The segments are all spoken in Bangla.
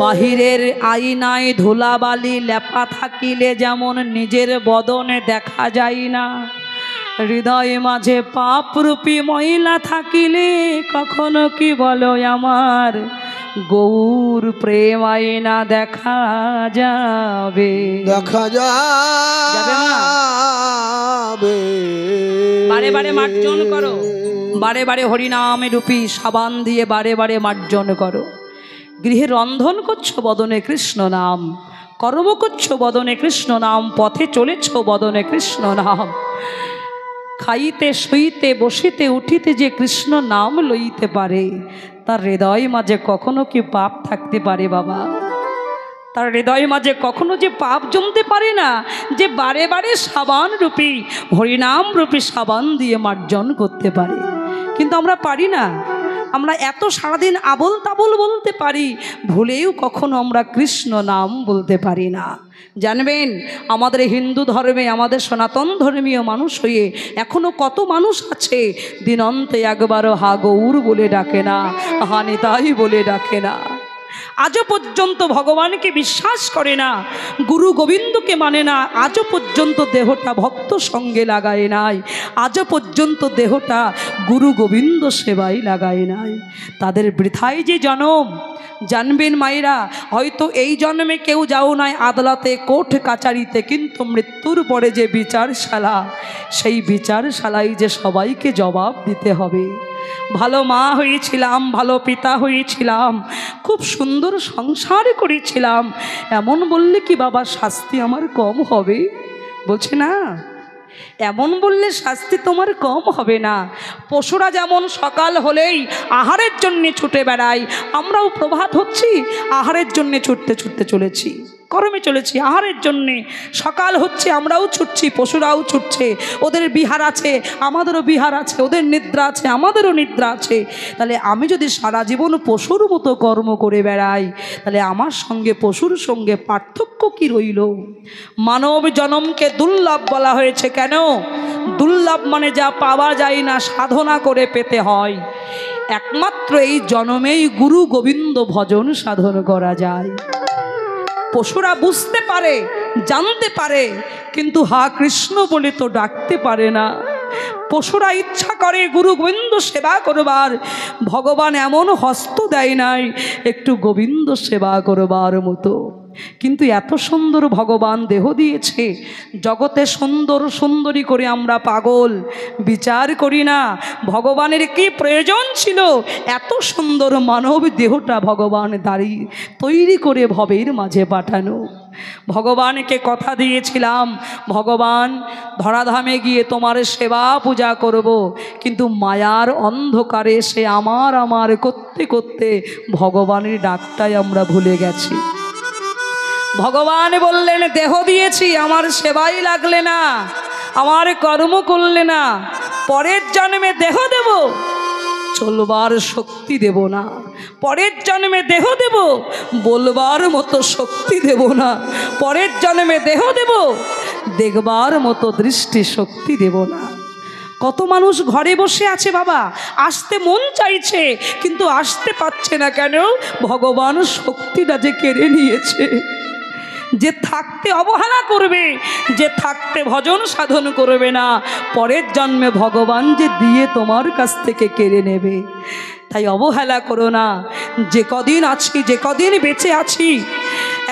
বাহিরের আয়নায় ধুলাবালি লেপা থাকিলে যেমন নিজের বদনে দেখা যায় না, হৃদয়ে মাঝে পাপরূপী মহিলা থাকিলে কখনো কি বলো আমার গৌর প্রেম আয়না দেখা যাবে, দেখা যাবে। বারে বারে মার্জন করো, বারে বারে হরিনামে রূপী সাবান দিয়ে বারে বারে মার্জন করো। গৃহে রন্ধন করছো বদনে কৃষ্ণ নাম, কর্ম করছো বদনে কৃষ্ণ নাম, পথে চলেছ বদনে কৃষ্ণ নাম। খাইতে শুইতে বসিতে উঠিতে যে কৃষ্ণ নাম লইতে পারে, তার হৃদয় মাঝে কখনো কি পাপ থাকতে পারে বাবা? তার হৃদয় মাঝে কখনো যে পাপ জমতে পারে না, যে বারে বারে সাবান রূপী হরিনাম রূপী সাবান দিয়ে মার্জন করতে পারে। কিন্তু আমরা পারি না। আমরা এত সারাদিন আবল তাবল বলতে পারি, ভুলেও কখনো আমরা কৃষ্ণ নাম বলতে পারি না। জানবেন, আমাদের হিন্দু ধর্মে, আমাদের সনাতন ধর্মীয় মানুষ হয়ে এখনো কত মানুষ আছে দিনন্তে একবারও হা গৌর বলে ডাকে না, হা নিতাই বলে ডাকে না। আজও পর্যন্ত ভগবানকে বিশ্বাস করে না, গুরু গোবিন্দকে মানে না, আজও পর্যন্ত দেহটা ভক্ত সঙ্গে লাগায় নাই, আজও পর্যন্ত দেহটা গুরু গোবিন্দ সেবায় লাগায় নাই। তাদের বৃথায় যে জনম। জানবেন মায়েরা, হয়তো এই জন্মে কেউ যাও নাই আদালতে, কোর্ট কাচারিতে, কিন্তু মৃত্যুর পরে যে বিচারশালা, সেই বিচারশালায় যে সবাইকে জবাব দিতে হবে। ভালো মা হয়েছিলাম, ভালো পিতা হয়েছিলাম, খুব সুন্দর সংসার করেছিলাম, এমন বললে কি বাবা শাস্তি আমার কম হবে? বলছে না, এমন বললে শাস্তি তোমার কম হবে না। পশুরা যেমন সকাল হলেই আহারের জন্যে ছুটে বেড়ায়, আমরাও প্রভাত হচ্ছি আহারের জন্যে ছুটতে ছুটতে চলেছি, কর্মে চলেছি আহারের জন্যে। সকাল হচ্ছে আমরাও ছুটছি, পশুরাও ছুটছে, ওদের বিহার আছে আমাদেরও বিহার আছে, ওদের নিদ্রা আছে আমাদেরও নিদ্রা আছে। তাহলে আমি যদি সারা জীবন পশুর মতো কর্ম করে বেড়াই, তাহলে আমার সঙ্গে পশুর সঙ্গে পার্থক্য কি রইল? মানব জনমকে দুর্লভ বলা হয়েছে। কেন দুর্লভ? মানে যা পাওয়া যায় না, সাধনা করে পেতে হয়। একমাত্র এই জনমেই গুরু গোবিন্দ ভজন সাধন করা যায়। পশুরা বুঝতে পারে, জানতে পারে, কিন্তু হা কৃষ্ণ বলে তো ডাকতে পারে না। পশুরা ইচ্ছা করে গুরু গোবিন্দ সেবা করবার, ভগবান এমন হস্ত দেয় নাই একটু গোবিন্দ সেবা করবার মতো। কিন্তু এত সুন্দর ভগবান দেহ দিয়েছে, জগতে সুন্দর সুন্দরী করে আমরা পাগল, বিচার করি না ভগবানের কি প্রয়োজন ছিল এত সুন্দর মানব দেহটা ভগবান দাঁড়িয়ে তৈরি করে ভবের মাঝে পাঠানো। ভগবানকে কথা দিয়েছিলাম, ভগবান ধরাধামে গিয়ে তোমার সেবা পূজা করব, কিন্তু মায়ার অন্ধকারে সে আমার করতে করতে ভগবানের ডাকটাই আমরা ভুলে গেছি। ভগবান বললেন দেহ দিয়েছি, আমার সেবাই লাগলে না, আমার কর্ম করলে না, পরের জন্মে দেহ দেব, চলবার শক্তি দেব না, পরের জন্মে দেহ দেব, বলবার মতো শক্তি দেব না, পরের জন্মে দেহ দেব, দেখবার মতো দৃষ্টি শক্তি দেব না। কত মানুষ ঘরে বসে আছে বাবা, আসতে মন চাইছে কিন্তু আসতে পারছে না। কেন? ভগবান শক্তিটা যে কেড়ে নিয়েছে। যে থাকতে অবহেলা করবে, যে থাকতে ভজন সাধন করবে না, পরের জন্মে ভগবান যে দিয়ে তোমার কাছ থেকে কেড়ে নেবে। তাই অবহেলা করো না। যে কদিন আছি, যে কদিন বেঁচে আছি,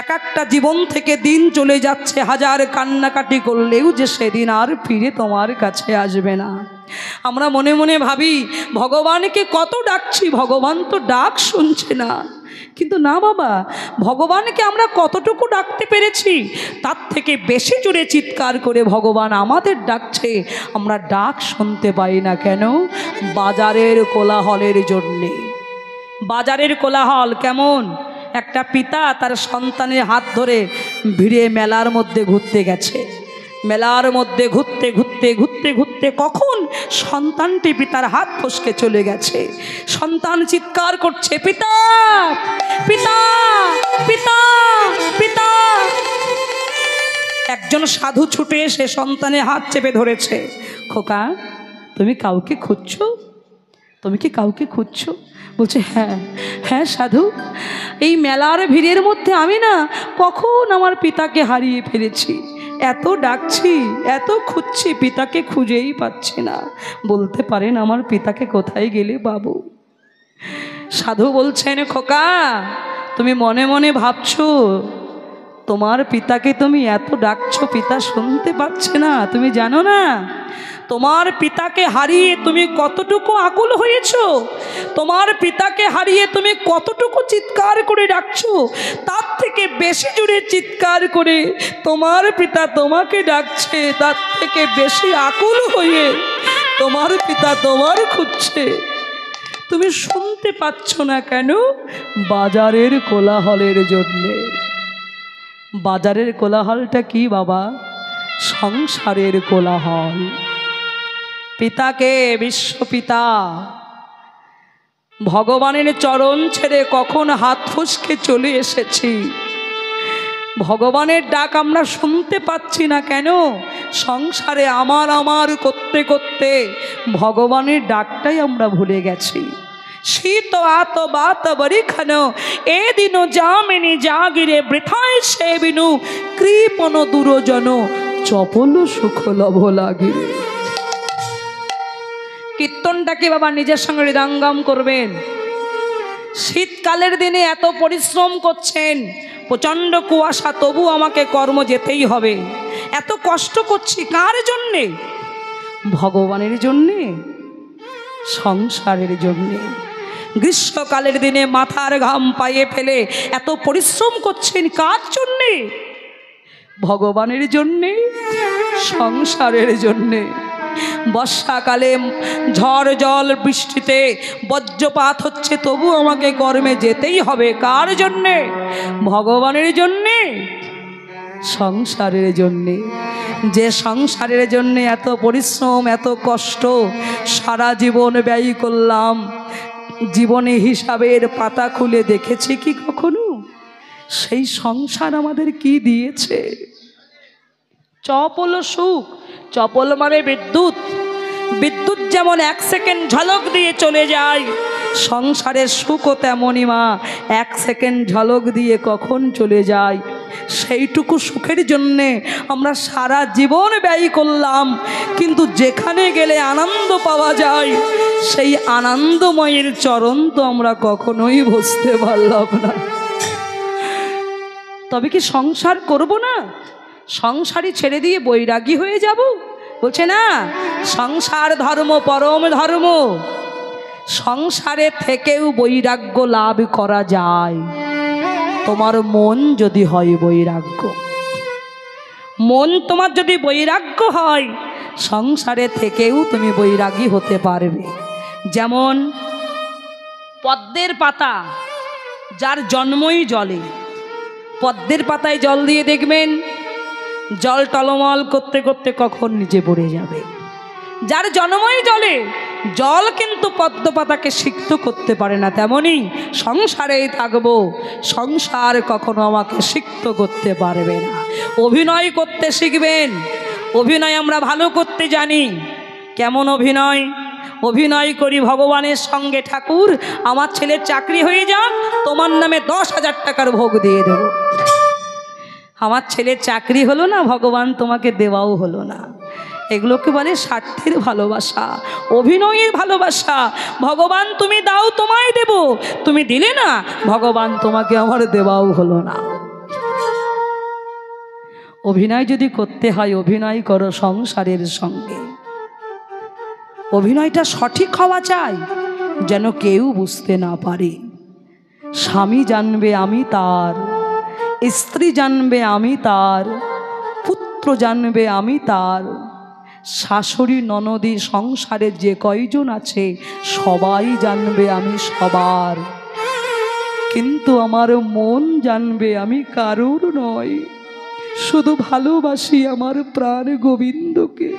এক একটা জীবন থেকে দিন চলে যাচ্ছে, হাজার কান্নাকাটি করলেও যে সেদিন আর ফিরে তোমার কাছে আসবে না। আমরা মনে মনে ভাবি ভগবানকে কত ডাকছি, ভগবান তো ডাক শুনছে না। কিন্তু না বাবা, ভগবানকে আমরা কতটুকু ডাকতে পেরেছি, তার থেকে বেশি জোরে চিৎকার করে ভগবান আমাদের ডাকছে, আমরা ডাক শুনতে পাই না। কেন? বাজারের কোলাহলের জন্যে। বাজারের কোলাহল কেমন? একটা পিতা তার সন্তানের হাত ধরে ভিড়ে মেলার মধ্যে ঘুরতে গেছে। মেলার মধ্যে ঘুরতে ঘুরতে ঘুরতে ঘুরতে কখন সন্তানটি পিতার হাত ফসকে চলে গেছে। সন্তান চিৎকার করছে, পিতা পিতা পিতা পিতা। একজন সাধু ছুটে এসে সন্তানের হাত চেপে ধরেছে। খোকা, তুমি কাউকে খুঁজছো? তুমি কি কাউকে খুঁজছো? বলছে হ্যাঁ হ্যাঁ সাধু, এই মেলার ভিড়ের মধ্যে আমি না কখন আমার পিতাকে হারিয়ে ফেলেছি। এত ডাকছি, এত খুঁজছি, পিতাকে খুঁজেই পাচ্ছি না। বলতে পারেন আমার পিতাকে কোথায় গেলে বাবু? সাধু বলছেন খোকা, তুমি মনে মনে ভাবছো তোমার পিতাকে তুমি এত ডাকছো, পিতা শুনতে পাচ্ছে না। তুমি জানো না তোমার পিতাকে হারিয়ে তুমি কতটুকু আকুল হয়েছো? তোমার পিতাকে হারিয়ে তুমি কতটুকু চিৎকার করে ডাকছো? তার থেকে বেশি জোরে চিৎকার করে তোমার পিতা তোমাকে ডাকছে, তার থেকে বেশি আকুল হয়ে তোমার পিতা তোমার খুঁজছে। তুমি শুনতে পাচ্ছ না কেন? বাজারের কোলাহলের জন্যে। বাজারের কোলাহলটা কি বাবা? সংসারের কোলাহল। পিতাকে, বিশ্বপিতা ভগবানের চরণ ছেড়ে কখন হাত ফসকে চলে এসেছি। ভগবানের ডাক আমরা শুনতে পাচ্ছি না কেন? সংসারে আমার আমার করতে করতে ভগবানের ডাকটাই আমরা ভুলে গেছি। শীত আত বাত বরিখান এ দিন জামিনী জাগিরে বৃথায় সে বিনু কৃপণ দুরজন চপল সুখ লভ লাগিরে। কীর্তনটাকে বাবা নিজের সঙ্গে হৃদয়ঙ্গম করবেন। শীতকালের দিনে এত পরিশ্রম করছেন, প্রচণ্ড কুয়াশা, তবু আমাকে কর্ম যেতেই হবে। এত কষ্ট করছি কার জন্যে? ভগবানের জন্যে, সংসারের জন্যে। গ্রীষ্মকালের দিনে মাথার ঘাম পায়ে ফেলে এত পরিশ্রম করছেন কার জন্যে? ভগবানের জন্যে, সংসারের জন্যে। বর্ষাকালে ঝড় জল বৃষ্টিতে বজ্রপাত হচ্ছে, তবু আমাকে কর্মে যেতেই হবে। কার জন্যে? ভগবানের জন্যে, সংসারের জন্যে। যে সংসারের জন্যে এত পরিশ্রম, এত কষ্ট সারা জীবন ব্যয় করলাম, জীবনে হিসাবের পাতা খুলে দেখেছি কি কখনো? সেই সংসার আমাদের কি দিয়েছে? চপল সুখ। চপল মানে বিদ্যুৎ। বিদ্যুৎ যেমন 1 সেকেন্ড ঝলক দিয়ে চলে যায়, সংসারের সুখও তেমনই মা 1 সেকেন্ড ঝলক দিয়ে কখন চলে যায়। সেইটুকু সুখের জন্যে আমরা সারা জীবন ব্যয় করলাম, কিন্তু যেখানে গেলে আনন্দ পাওয়া যায় সেই আনন্দময়ের চরণ তো আমরা কখনোই বুঝতে পারলাম না। তবে কি সংসার করব না? সংসারই ছেড়ে দিয়ে বৈরাগী হয়ে যাব? বলছে না, সংসার ধর্ম পরম ধর্ম। সংসারে থেকেও বৈরাগ্য লাভ করা যায়, তোমার মন যদি হয় বৈরাগ্য। মন তোমার যদি বৈরাগ্য হয়, সংসারে থেকেও তুমি বৈরাগী হতে পারবে। যেমন পদ্মের পাতা, যার জন্মই জলে, পদ্মের পাতায় জল দিয়ে দেখবেন জল টলমল করতে করতে কখন নিচে পড়ে যাবে। যার জন্মই জলে, জল কিন্তু পদ্ম পাতাকে সিক্ত করতে পারে না। তেমনি সংসারেই থাকবো, সংসার কখনো আমাকে সিক্ত করতে পারবে না। অভিনয় করতে শিখবেন। অভিনয় আমরা ভালো করতে জানি। কেমন অভিনয়? অভিনয় করি ভগবানের সঙ্গে, ঠাকুর আমার ছেলের চাকরি হয়ে যাক, তোমার নামে 10,000 টাকার ভোগ দিয়ে দেব। আমার ছেলের চাকরি হলো না, ভগবান তোমাকে দেওয়াও হলো না। এগুলোকে বলে স্বার্থের ভালোবাসা, অভিনয়ের ভালোবাসা। ভগবান তুমি দাও, তোমায় দেব, তুমি দিলে না, ভগবান তোমাকে আমার দেওয়াও হলো না। অভিনয় যদি করতে হয়, অভিনয় করো সংসারের সঙ্গে। অভিনয়টা সঠিক হওয়া চাই, যেন কেউ বুঝতে না পারে। স্বামী জানবে আমি তার, স্ত্রী জানবে আমি তার, পুত্র জানবে আমি তার, শাশুড়ি ননদি সংসারে যে কয়জন আছে সবাই জানবে আমি সবার। কিন্তু আমার মন জানবে আমি কারোর নয়, শুধু ভালোবাসি আমার প্রাণ গোবিন্দকে।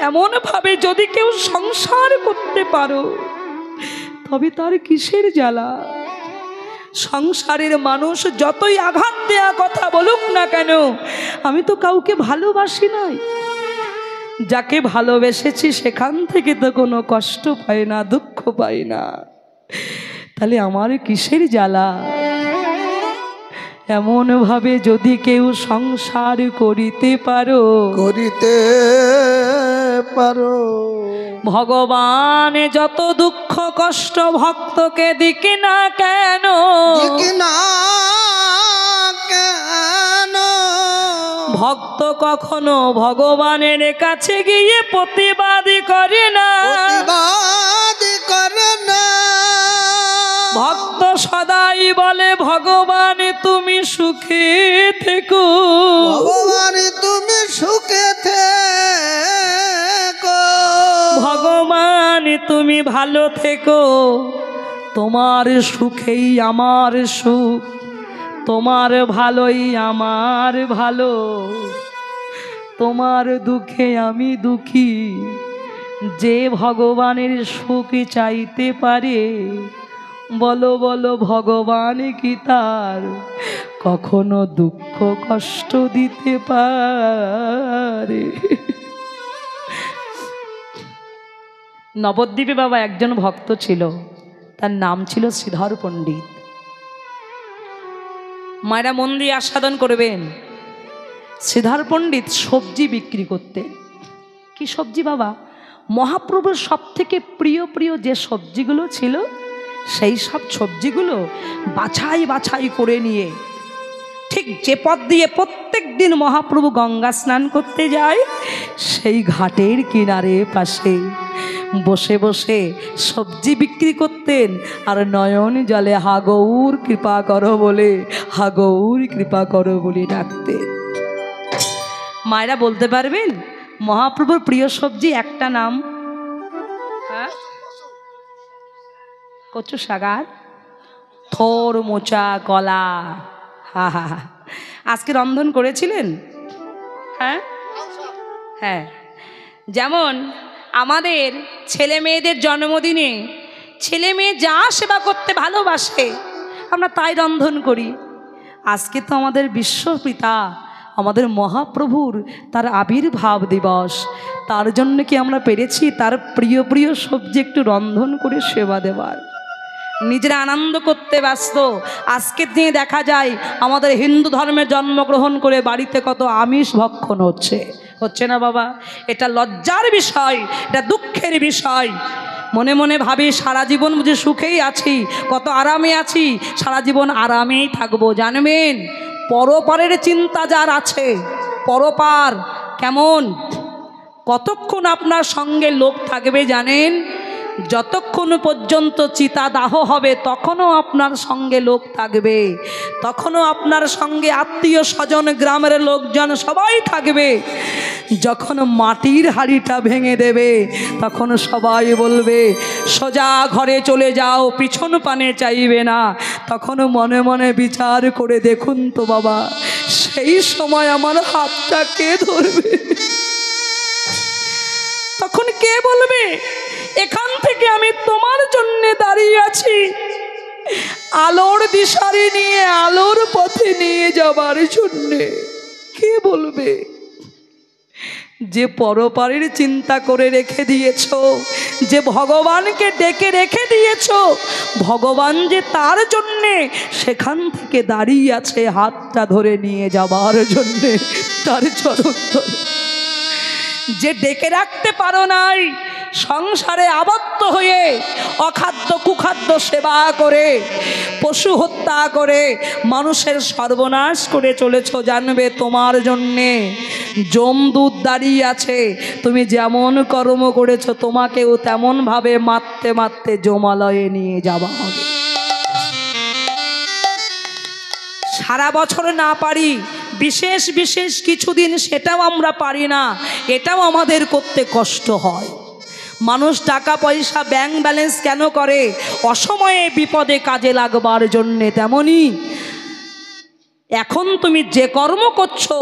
এমন ভাবে যদি কেউ সংসার করতে পারো, তবে তার কিসের জ্বালা? সংসারের মানুষ যতই আঘাত দেয়া কথা বলুক না কেন, আমি তো কাউকে ভালোবাসি নাই। যাকে ভালোবেসেছি সেখান থেকে তো কোনো কষ্ট পাই না, দুঃখ পাই না, তাহলে আমার কিসের জ্বালা? এমন ভাবে যদি কেউ সংসার করিতে পারো, ভগবান যত দুঃখ কষ্ট ভক্তকে দিকে না কেন, ভক্ত কখনো ভগবানের কাছে গিয়ে প্রতিবাদ করে না, ভক্ত সদাই বলে ভগবান তুমি সুখে থেকো, ভগবান তুমি সুখে থেকো, ভগবান তুমি ভালো থেকো, তোমার সুখেই আমার সুখ, তোমার ভালোই আমার ভালো, তোমার দুঃখে আমি দুঃখী। যে ভগবানের সুখ চাইতে পারে, বলো বলো ভগবান কি তার কখনো দুঃখ কষ্ট দিতে পারে? নবদ্বীপে বাবা একজন ভক্ত ছিল, তার নাম ছিল শ্রীধর পণ্ডিত। মায়েরা মন দিয়ে আস্বাদন করবেন। শ্রীধর পণ্ডিত সবজি বিক্রি করতেন। কি সবজি বাবা? মহাপ্রভুর সব থেকে প্রিয় প্রিয় যে সবজিগুলো ছিল, সেই সব সবজিগুলো বাছাই বাছাই করে নিয়ে ঠিক যে পথ দিয়ে প্রত্যেক দিন মহাপ্রভু গঙ্গা স্নান করতে যায়, সেই ঘাটের কিনারে পাশে বসে বসে সবজি বিক্রি করতেন আর নয়ন জলে হা গৌর কৃপা করো বলে, হা গৌর কৃপা করো বলে ডাকতেন। মায়েরা বলতে পারবেন মহাপ্রভুর প্রিয় সবজি একটা নাম? হ্যাঁ, কচু শাগার, থোর, মোচা, কলা। হা হা হা, আজকে রন্ধন করেছিলেন? হ্যাঁ হ্যাঁ। যেমন আমাদের ছেলে মেয়েদের জন্মদিনে ছেলে মেয়ে যা সেবা করতে ভালোবাসে, আমরা তাই রন্ধন করি। আজকে তো আমাদের বিশ্বপিতা আমাদের মহাপ্রভুর তার আবির্ভাব দিবস, তার জন্য কি আমরা পেরেছি তার প্রিয় প্রিয় সবজি একটু রন্ধন করে সেবা দেবার? নিজেরা আনন্দ করতে ব্যস্ত। আজকের দিনে দেখা যায় আমাদের হিন্দু ধর্মে জন্মগ্রহণ করে বাড়িতে কত আমিষ ভক্ষণ হচ্ছে না বাবা? এটা লজ্জার বিষয়, এটা দুঃখের বিষয়। মনে মনে ভাবি সারা জীবন বুঝি সুখেই আছি, কত আরামে আছি, সারা জীবন আরামেই থাকবো। জানবেন পরপারের চিন্তা যার আছে, পরপার কেমন, কতক্ষণ আপনার সঙ্গে লোক থাকবে জানেন? যতক্ষণ পর্যন্ত চিতা দাহ হবে তখনও আপনার সঙ্গে লোক থাকবে, তখনও আপনার সঙ্গে আত্মীয় স্বজন গ্রামের লোকজন সবাই থাকবে। যখন মাটির হাঁড়িটা ভেঙে দেবে তখন সবাই বলবে সোজা ঘরে চলে যাও, পিছন পানে চাইবে না। তখন মনে মনে বিচার করে দেখুন তো বাবা, সেই সময় আমার হাতটা কে ধরবে? তখন কে বলবে এখান থেকে আমি তোমার জন্য দাঁড়িয়ে আছি, আলোর দিশারি নিয়ে আলোর পথে নিয়ে যাবার জন্যে? কে বলবে? যে পরপারের চিন্তা করে রেখে দিয়েছ, যে ভগবানকে ডেকে রেখে দিয়েছ, ভগবান যে তার জন্যে সেখান থেকে দাঁড়িয়ে আছে হাতটা ধরে নিয়ে যাবার জন্যে, তার চরণ ধরে। যে ডেকে রাখতে পারো নাই, সংসারে আবদ্ধ হয়ে অখাদ্য কুখাদ্য সেবা করে, পশু হত্যা করে মানুষের সর্বনাশ করে চলেছ, জানবে তোমার জন্যে যমদূত দাঁড়িয়ে আছে। তুমি যেমন কর্ম করেছ তোমাকেও তেমনভাবে মারতে মারতে যমালয়ে নিয়ে যাওয়া হবে। সারা বছর না পারি, বিশেষ বিশেষ কিছুদিন সেটাও আমরা পারি না, এটাও আমাদের করতে কষ্ট হয়। মানুষ টাকা পয়সা ব্যাংক ব্যালেন্স কেন করে? অসময়ে বিপদে কাজে লাগবার জন্যে। তেমনি এখন তুমি যে কর্ম করছো,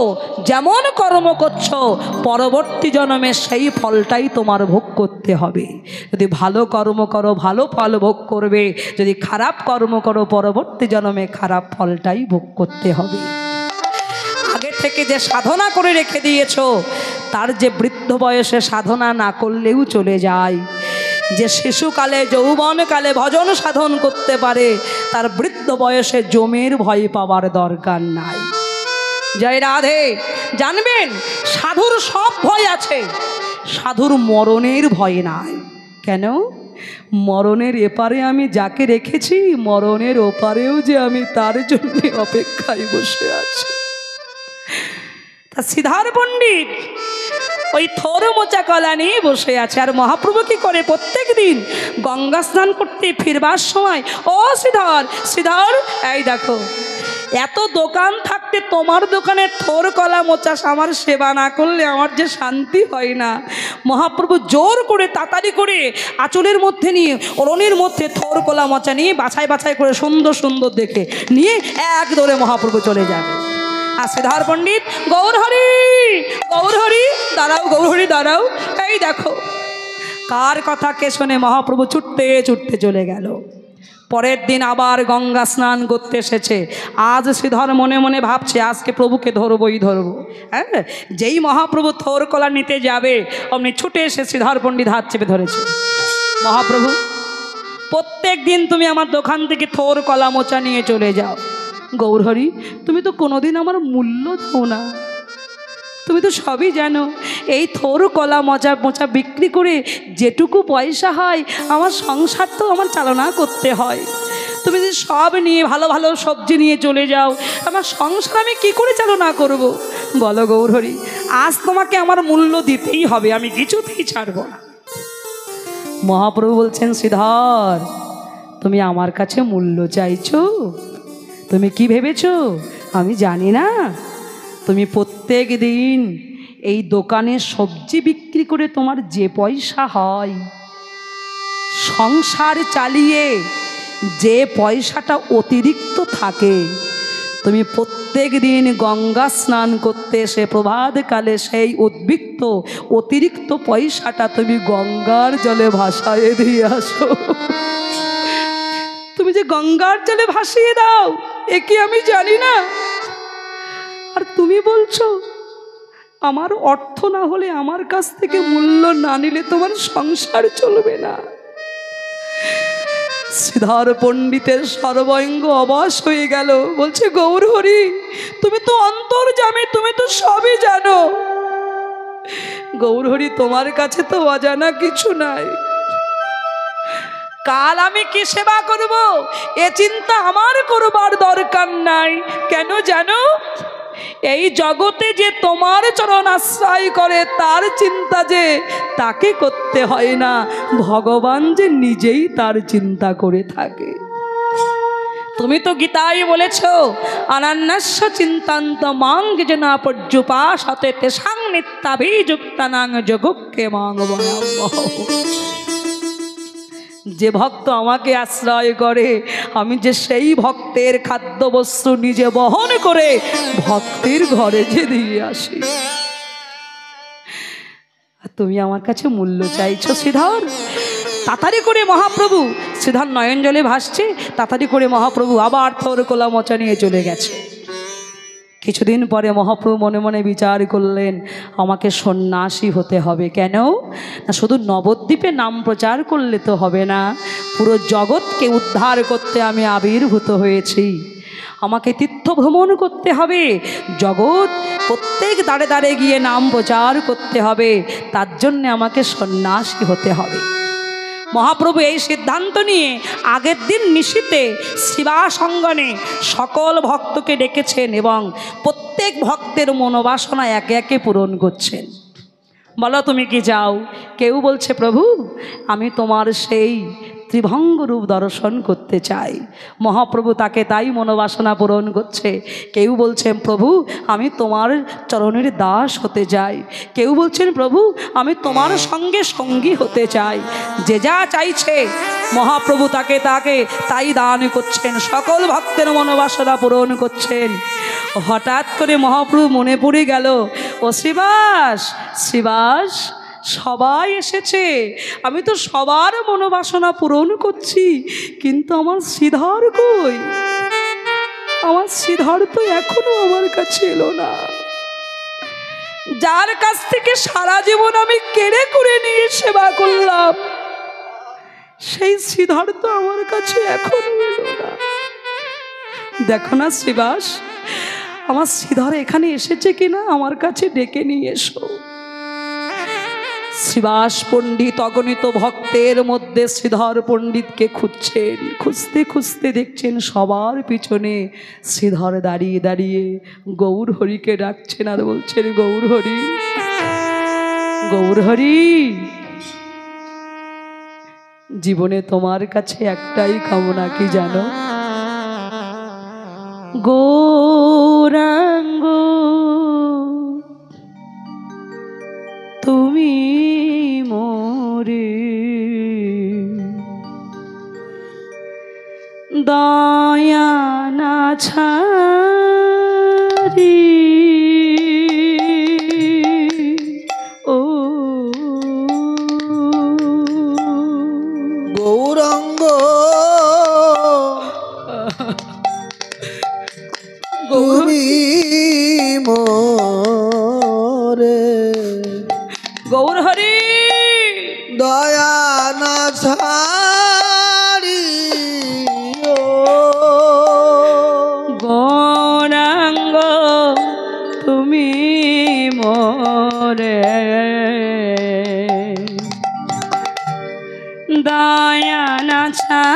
যেমন কর্ম করছো, পরবর্তী জন্মে সেই ফলটাই তোমার ভোগ করতে হবে। যদি ভালো কর্ম করো ভালো ফল ভোগ করবে, যদি খারাপ কর্ম করো পরবর্তী জন্মে খারাপ ফলটাই ভোগ করতে হবে। আগে থেকে যে সাধনা করে রেখে দিয়েছো তার যে বৃদ্ধ বয়সে সাধনা না করলেও চলে যায়, যে শিশুকালে যৌবনকালে ভজন সাধন করতে পারে, তার বৃদ্ধ বয়সে জমের ভয় পাওয়ার দরকার নাই। জয় রাধে। জানবেন, সাধুর সব ভয় আছে, সাধুর মরণের ভয় নাই। কেন? মরণের এপারে আমি যাকে রেখেছি, মরণের ওপারেও যে আমি তার জন্য অপেক্ষায় বসে আছি। তা সিদ্ধার পণ্ডিত ওই থোর মোচা কলা নিয়ে বসে আছে। আর মহাপ্রভু কি করে? প্রত্যেক দিন গঙ্গা স্নান করতে ফিরবার সময়, ও শ্রীধর, শ্রীধর, এই দেখো, এত দোকান থাকতে তোমার দোকানে থোর কলা মোচা আমার সেবা না করলে আমার যে শান্তি হয় না। মহাপ্রভু জোর করে তাড়াতাড়ি করে আঁচলের মধ্যে নিয়ে, ওড়নের মধ্যে থোর কলা মোচা নিয়ে বাছাই বাছাই করে সুন্দর সুন্দর দেখে নিয়ে এক দৌড়ে মহাপ্রভু চলে যাবে। আর শ্রীধর পণ্ডিত, গৌরহরি, গৌরহরি, দাঁড়াও, গৌরহরি দাঁড়াও, এই দেখো। কার কথা কে শোনে? মহাপ্রভু ছুটতে ছুটতে চলে গেল। পরের দিন আবার গঙ্গা স্নান করতে এসেছে। আজ শ্রীধর মনে মনে ভাবছে, আজকে প্রভুকে ধরবই ধরবো। হ্যাঁ, যেই মহাপ্রভু থোর কলা নিতে যাবে, অমনি ছুটে এসে শ্রীধর পণ্ডিত হাত চেপে ধরেছে। মহাপ্রভু, প্রত্যেক দিন তুমি আমার দোকান থেকে থোর কলা মোচা নিয়ে চলে যাও। গৌরহরি, তুমি তো কোনোদিন আমার মূল্য দাও না। তুমি তো সবই জানো, এই থোর কলা মোচা বিক্রি করে যেটুকু পয়সা হয়, আমার সংসার তো আমার চালনা করতে হয়। তুমি যদি সব নিয়ে ভালো ভালো সবজি নিয়ে চলে যাও, আমার সংসার আমি কী করে চালনা করব? বলো গৌরহরি, আজ তোমাকে আমার মূল্য দিতেই হবে, আমি কিছুতেই ছাড়ব না। মহাপ্রভু বলছেন, শ্রীধর, তুমি আমার কাছে মূল্য চাইছো? তুমি কি ভেবেছো আমি জানি না? তুমি প্রত্যেক দিন এই দোকানে সবজি বিক্রি করে তোমার যে পয়সা হয়, সংসার চালিয়ে যে পয়সাটা অতিরিক্ত থাকে, তুমি প্রত্যেক দিন গঙ্গা স্নান করতে এসে প্রভাতকালে সেই অতিরিক্ত পয়সাটা তুমি গঙ্গার জলে ভাসায় দিয়ে আসো। তুমি যে গঙ্গার জলে ভাসিয়ে দাও, এ কি আমি জানি না? আর তুমি বলছো আমার অর্থ না হলে, আমার কাছ থেকে মূল্য না নিলে তোমার সংসার চলবে না। শ্রীধর পণ্ডিতের সর্বাঙ্গ অবশ হয়ে গেল। বলছে, গৌরহরি, তুমি তো অন্তর্যামী, তুমি তো সবই জানো। গৌরহরি, তোমার কাছে তো অজানা কিছু নাই। কাল আমি কি সেবা করব এ চিন্তা আমার করবার দরকার নাই। কেন জানো? এই জগতে যে তোমার চরণ আশ্রয় করে, তার চিন্তা যে তাকে করতে হয় না, ভগবান যে নিজেই তার চিন্তা করে থাকে। তুমি তো গীতায় বলেছ, অনন্যস্য চিন্তান্ত মাং যেন পর্যুপাসতে তেষাং নিত্যাভিযুক্তানাং যোগকে মাং বয়ামহ। যে ভক্ত আমাকে আশ্রয় করে, আমি যে সেই ভক্তের খাদ্যবস্তু নিজে বহন করে ভক্তের ঘরে যে দিয়ে আসি। তুমি আমার কাছে মূল্য চাইছো শ্রীধর? তাড়াতাড়ি করে মহাপ্রভু, শ্রীধর নয়ন জলে ভাসছে, তাড়াতাড়ি করে মহাপ্রভু আবার থোর কলা মোচা নিয়ে চলে গেছে। কিছুদিন পরে মহাপ্রভু মনে মনে বিচার করলেন, আমাকে সন্ন্যাসী হতে হবে। কেন না, শুধু নবদ্বীপে নাম প্রচার করলে তো হবে না, পুরো জগৎকে উদ্ধার করতে আমি আবির্ভূত হয়েছি। আমাকে তীর্থ ভ্রমণ করতে হবে, জগৎ প্রত্যেক দাঁড়ে দাঁড়ে গিয়ে নাম প্রচার করতে হবে, তার জন্যে আমাকে সন্ন্যাসী হতে হবে। মহাপ্রভু এই সিদ্ধান্ত নিয়ে আগের দিন নিশীতে শিবাসঙ্গনে সকল ভক্তকে ডেকেছেন এবং প্রত্যেক ভক্তের মনোবাসনা একে একে পূরণ করছেন। বলো তুমি কি চাও? কেউ বলছে, প্রভু আমি তোমার সেই ত্রিভঙ্গ রূপ দর্শন করতে চাই। মহাপ্রভু তাকে তাই মনোবাসনা পূরণ করছে। কেউ বলছেন, প্রভু আমি তোমার চরণের দাস হতে চাই। কেউ বলছেন, প্রভু আমি তোমার সঙ্গে সঙ্গী হতে চাই। যে যা চাইছে মহাপ্রভু তাকে তাই দান করছেন, সকল ভক্তের মনোবাসনা পূরণ করছেন। হঠাৎ করে মহাপ্রভু মনে পড়ে গেল, ও শ্রীবাস, শ্রীবাস সবাই এসেছে, আমি তো সবার মনোবাসনা পূরণ করছি, কিন্তু আমার শ্রীধর কই? আমার শ্রীধর তো এখনো আমার কাছে এলো না। যার কাছ থেকে সারা জীবন আমি কেড়ে করে নিয়ে সেবা করলাম, সেই শ্রীধর তো আমার কাছে এখন এলো না। দেখো না শ্রীবাস, আমার শ্রীধর এখানে এসেছে কিনা, আমার কাছে ডেকে নিয়ে এসো। শ্রীবাস পণ্ডিত অগণিত ভক্তের মধ্যে শ্রীধর পণ্ডিতকে খুঁজছেন, খুঁজতে খুঁজতে দেখছেন সবার পিছনে শ্রীধর দাঁড়িয়ে দাঁড়িয়ে গৌর হরিকে ডাকছেন আর বলছেন, গৌর হরি, গৌর হরি, জীবনে তোমার কাছে একটাই কামনা, কি জানো? গৌরাঙ্গ তুমি মোরে দয়া না ছাড়ি, ও গৌরাঙ্গ তুমি মোরে গৌর হরি দয়া না ছাড়ি, ও গৌরাঙ্গ তুমি মোরে দয়া না ছাড়ি,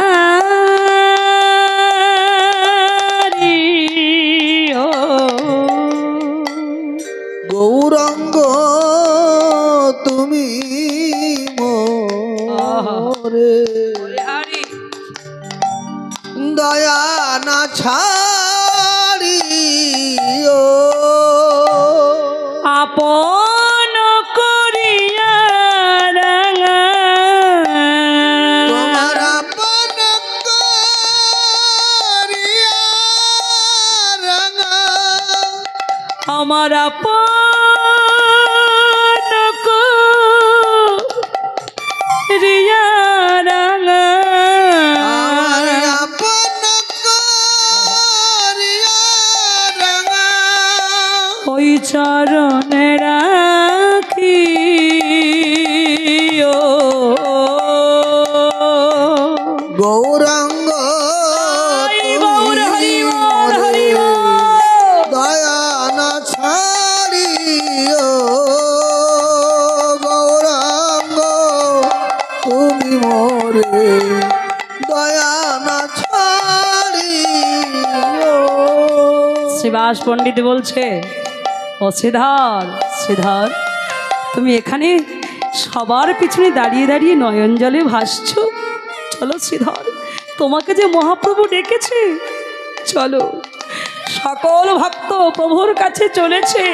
ও গৌরাঙ্গ তুমি মোরে দয়া না ছাড়ি, ও আপন করিয়া রাঙা তোমার আপন করিয়া রাঙা, আমার আপন করিয়া রাঙা, আমার আপন করিয়া রাঙা, ওই চরণে রাখি, ও গৌরাঙ্গ গৌর হরি বল, হরি বল। দয়া না ছাড়ি, ও গৌরাঙ্গ তুমি মোরে দয়া না ছাড়ি, ও শ্রীবাস পণ্ডিত বলছে, ও শ্রীধর, শ্রীধর তুমি এখানে সবার পিছনে দাঁড়িয়ে দাঁড়িয়ে নয়ন জলে ভাসছ, চলো শ্রীধর, তোমাকে যে মহাপ্রভু ডেকেছে, চলো। সকল ভক্ত প্রভুর কাছে চলেছে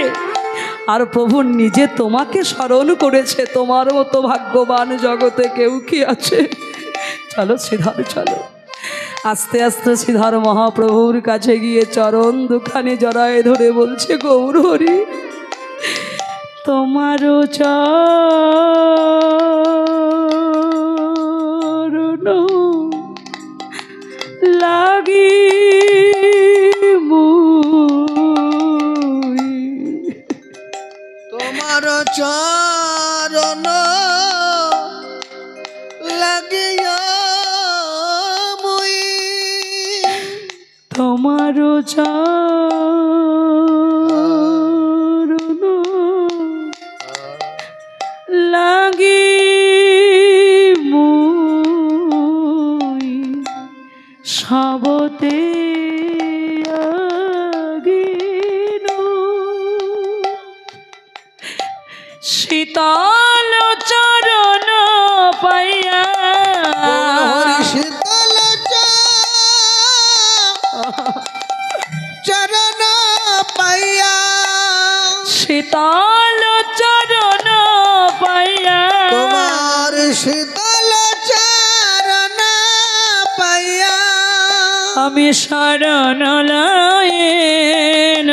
আর প্রভু নিজে তোমাকে স্মরণ করেছে, তোমার মতো ভাগ্যবান জগতে কেউ কি আছে? চলো শ্রীধর, চলো। আস্তে আস্তে শ্রীধর মহাপ্রভুর কাছে গিয়ে চরণ দুখানে জড়ায় ধরে বলছে, গৌর হরি, তোমারও চরণ লাগি মুই, তোমার চরণ লাগিয়া মুই, তোমারও চরণ লাগি মুই, সবতে আগিনু, শীতল চরণ পাইয়া, হরি শীতল চরণ পাইয়া, শীতল চরণ পাইয়া, তোমার শীতল চরণ পাইয়া, আমি শরণ লয়েন,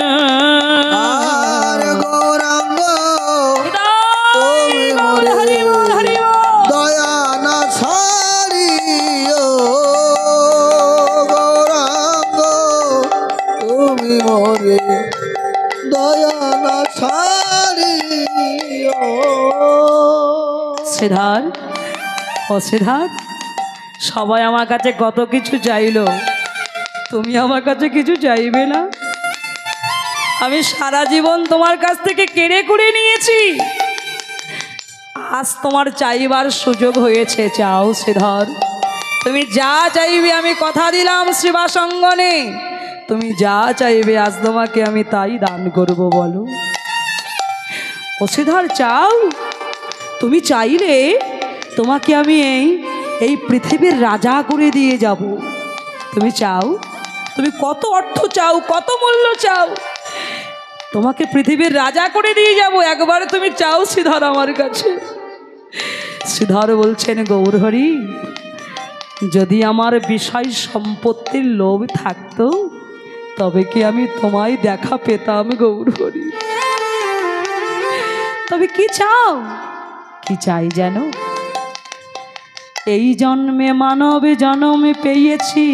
আর গৌরাঙ্গ তুমি মোরে দয়া না ছাড়ি, ও গৌরাঙ্গ তুমি মোরে দয়া না ছাড়ি, অসিধার, অসিধার, সবাই আমার কাছে কত কিছু চাইলো, তুমি আমার কাছে কিছু চাইবে না? আমি সারা জীবন তোমার কাছ থেকে কেড়ে কুড়ে নিয়েছি, আজ তোমার চাইবার সুযোগ হয়েছে, চাও শ্রীধর। তুমি যা চাইবে, আমি কথা দিলাম শিবাসঙ্গনে, তুমি যা চাইবে আজ তোমাকে আমি তাই দান করব, বলো। অসিধর চাও? তুমি চাইলে তোমাকে আমি এই পৃথিবীর রাজা করে দিয়ে যাব। তুমি চাও? তুমি কত অর্থ চাও, কত মূল্য চাও, তোমাকে পৃথিবীর রাজা করে দিয়ে যাব, একবারে তুমি চাও শ্রীধর আমার কাছে? শ্রীধর বলছেন, গৌরহরি, যদি আমার বিষয় সম্পত্তির লোভ থাকতো তবে কি আমি তোমায় দেখা পেতাম গৌরহরি? তবে কি চাও? কি চাই জানো? এই জন্মে মানব জন্ম পেয়েছি,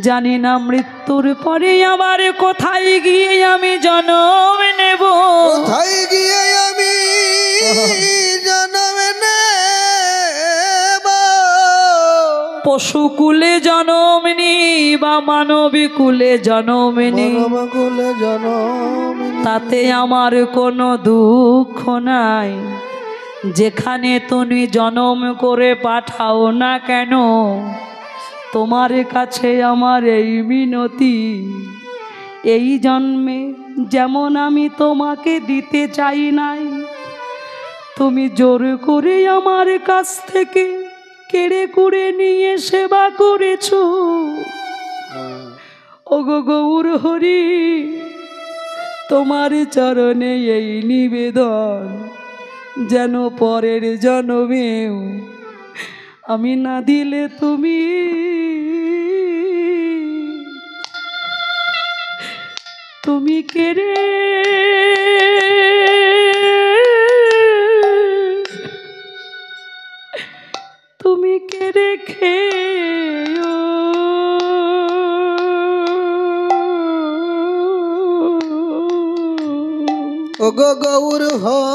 জানি না মৃত্যুর পরে আবার কোথায় গিয়ে আমি জন্ম নেব, কোথায় গিয়ে আমি জন্ম নেব। পশু কুলে জন্ম নি বা মানবী কুলে জন্ম নি, মানবকুলে জন্ম তাতে আমার কোনো দুঃখ নাই। যেখানে তুমি জন্ম করে পাঠাও না কেন, তোমার কাছে আমার এই মিনতি, এই জন্মে যেমন আমি তোমাকে দিতে চাই নাই, তুমি জোর করে আমার কাছ থেকে কেড়ে কুড়ে নিয়ে সেবা করেছ। ওগো গৌর হরি, তোমার চরণে এই নিবেদন, যেন পরের জন্মেও আমি না দিলে তুমি তুমি কেড়ে তুমি কেড়ে খেও। ওগো গৌর হরি,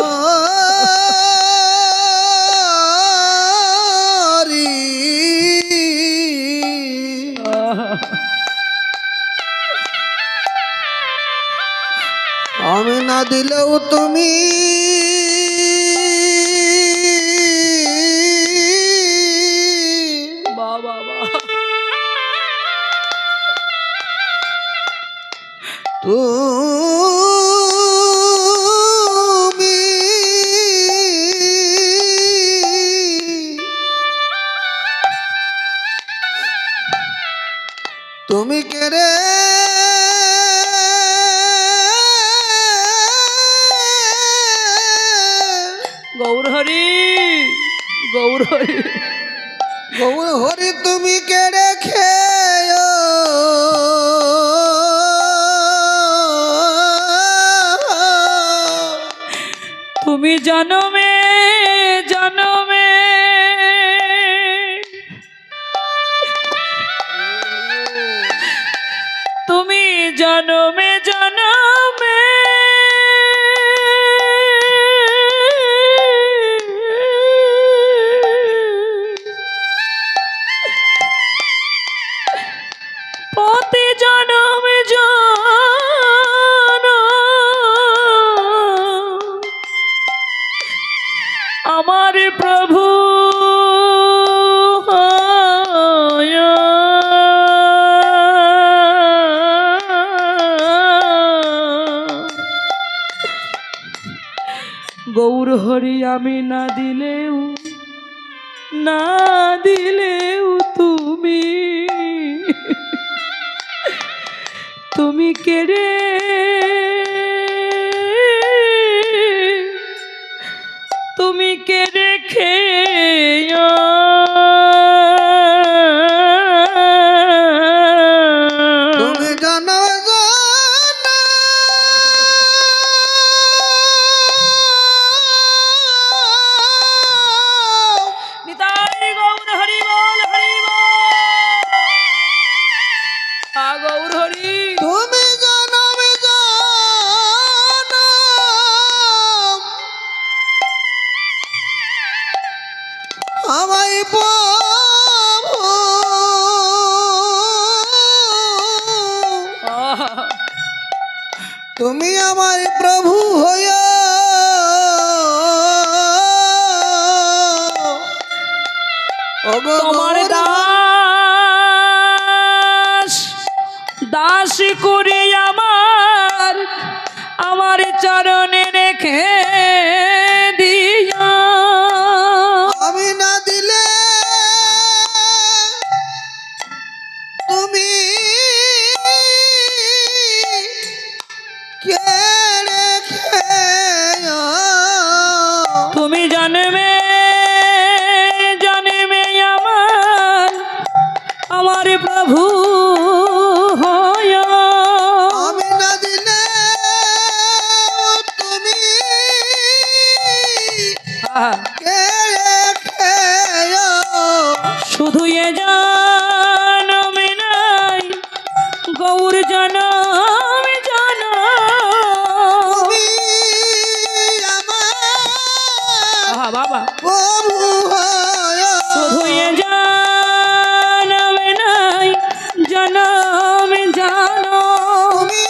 আমি না দিলেও তুমি বাবা, তুমি কে রে গৌর হরি, গৌর হরি, গৌর হরি, তুমি কে রেখে তুমি জনমে জনমে তুমি জনমে জনমে প্রতি জনমে আমার প্রভু গৌর হরি, আমি না দিলেও না দিলেও তুমি তুমি কেড়ে তুমি কেড়ে খেও। তুমি জানো নিতাই গৌর হরি বল, হরি বল, গৌর হরি। তুমি জনম জনম আমায় প্রভু তুমি আমার প্রভু হইয়া তোমার দাস দাস করে আমার চরণে রেখে দিয়া। আমি না দিলে তুমি কে রেখে তুমি জন্মে জন্মে আমার প্রভু হয়া। আমি না দিলে তুমি কে রেখে শুধু এ জনমে নাই গৌর জনম জনম তুমি আমার বাবা প্রভু হয়া শুধু এ জনমে নাই জনম জনম তুমি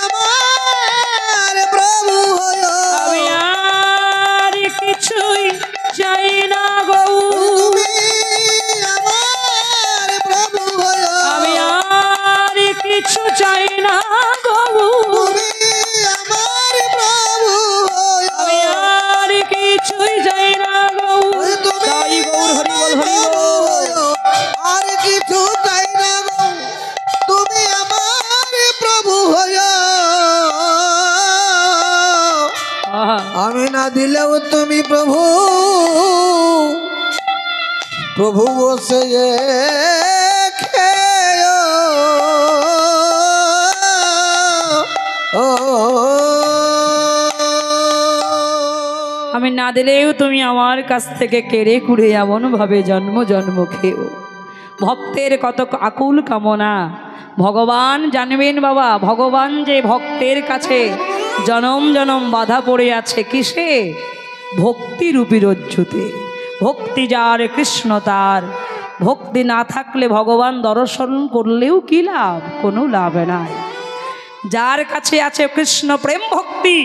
আমার প্রভু হয়া আমি আর কিছুই চাই না গৌর। তুমি আমার প্রভু হয়া আমি আর কিছু চাই না গৌর। তুমি আমার প্রভু আমি হয়া আর কিছুই চাই না গৌর। তুমি তাই গৌর হরি বল হরি বল। আর কিছু চাই না গো তুমি আমার প্রভু হয়া আহা, আমি না দিলেও তুমি প্রভু প্রভু বসে খেয়ে আমি না দিলেও তুমি আমার কাছ থেকে কেড়ে কুড়ে এমন ভাবে জন্ম জন্ম খেও। ভক্তের কত আকুল কামনা ভগবান জানবেন বাবা। ভগবান যে ভক্তের কাছে জনম জনম বাধা পড়ে আছে কিসে? ভক্তিরূপী রজ্জুতে। ভক্তি যার কৃষ্ণ তার। ভক্তি না থাকলে ভগবান দর্শন করলেও কি লাভ? কোনো লাভ নাই। যার কাছে আছে কৃষ্ণ প্রেম ভক্তি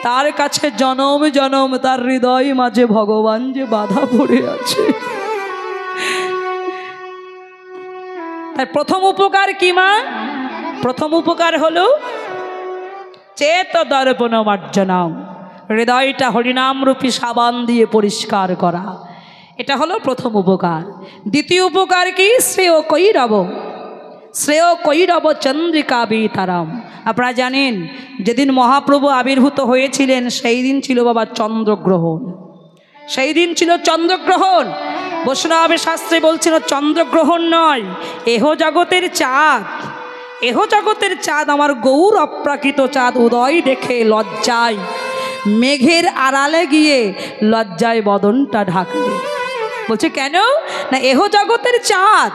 তার কাছে জনম জনম তার হৃদয় মাঝে ভগবান যে বাধা পড়ে আছে। তার প্রথম উপকার কি মা? প্রথম উপকার হলো চেত দর্পণ মার্জনম, হৃদয়টা হরিনাম রূপী সাবান দিয়ে পরিষ্কার করা। এটা হলো প্রথম উপকার। দ্বিতীয় উপকার কি? শ্রেয় কৈরব, শ্রেয় কৈরব চন্দ্রিকা বিতারাম। আপনারা জানেন যেদিন মহাপ্রভু আবির্ভূত হয়েছিলেন সেই দিন ছিল বাবা চন্দ্রগ্রহণ। সেই দিন ছিল চন্দ্রগ্রহণ। বৈষ্ণব শাস্ত্রে বলছিল চন্দ্রগ্রহণ নয়, এহ জগতের চাঁদ। এহ জগতের চাঁদ আমার গৌর অপ্রাকৃত চাঁদ উদয় দেখে লজ্জায় মেঘের আড়ালে গিয়ে লজ্জায় বদনটা ঢাকলে। বলছে কেন না এহ জগতের চাঁদ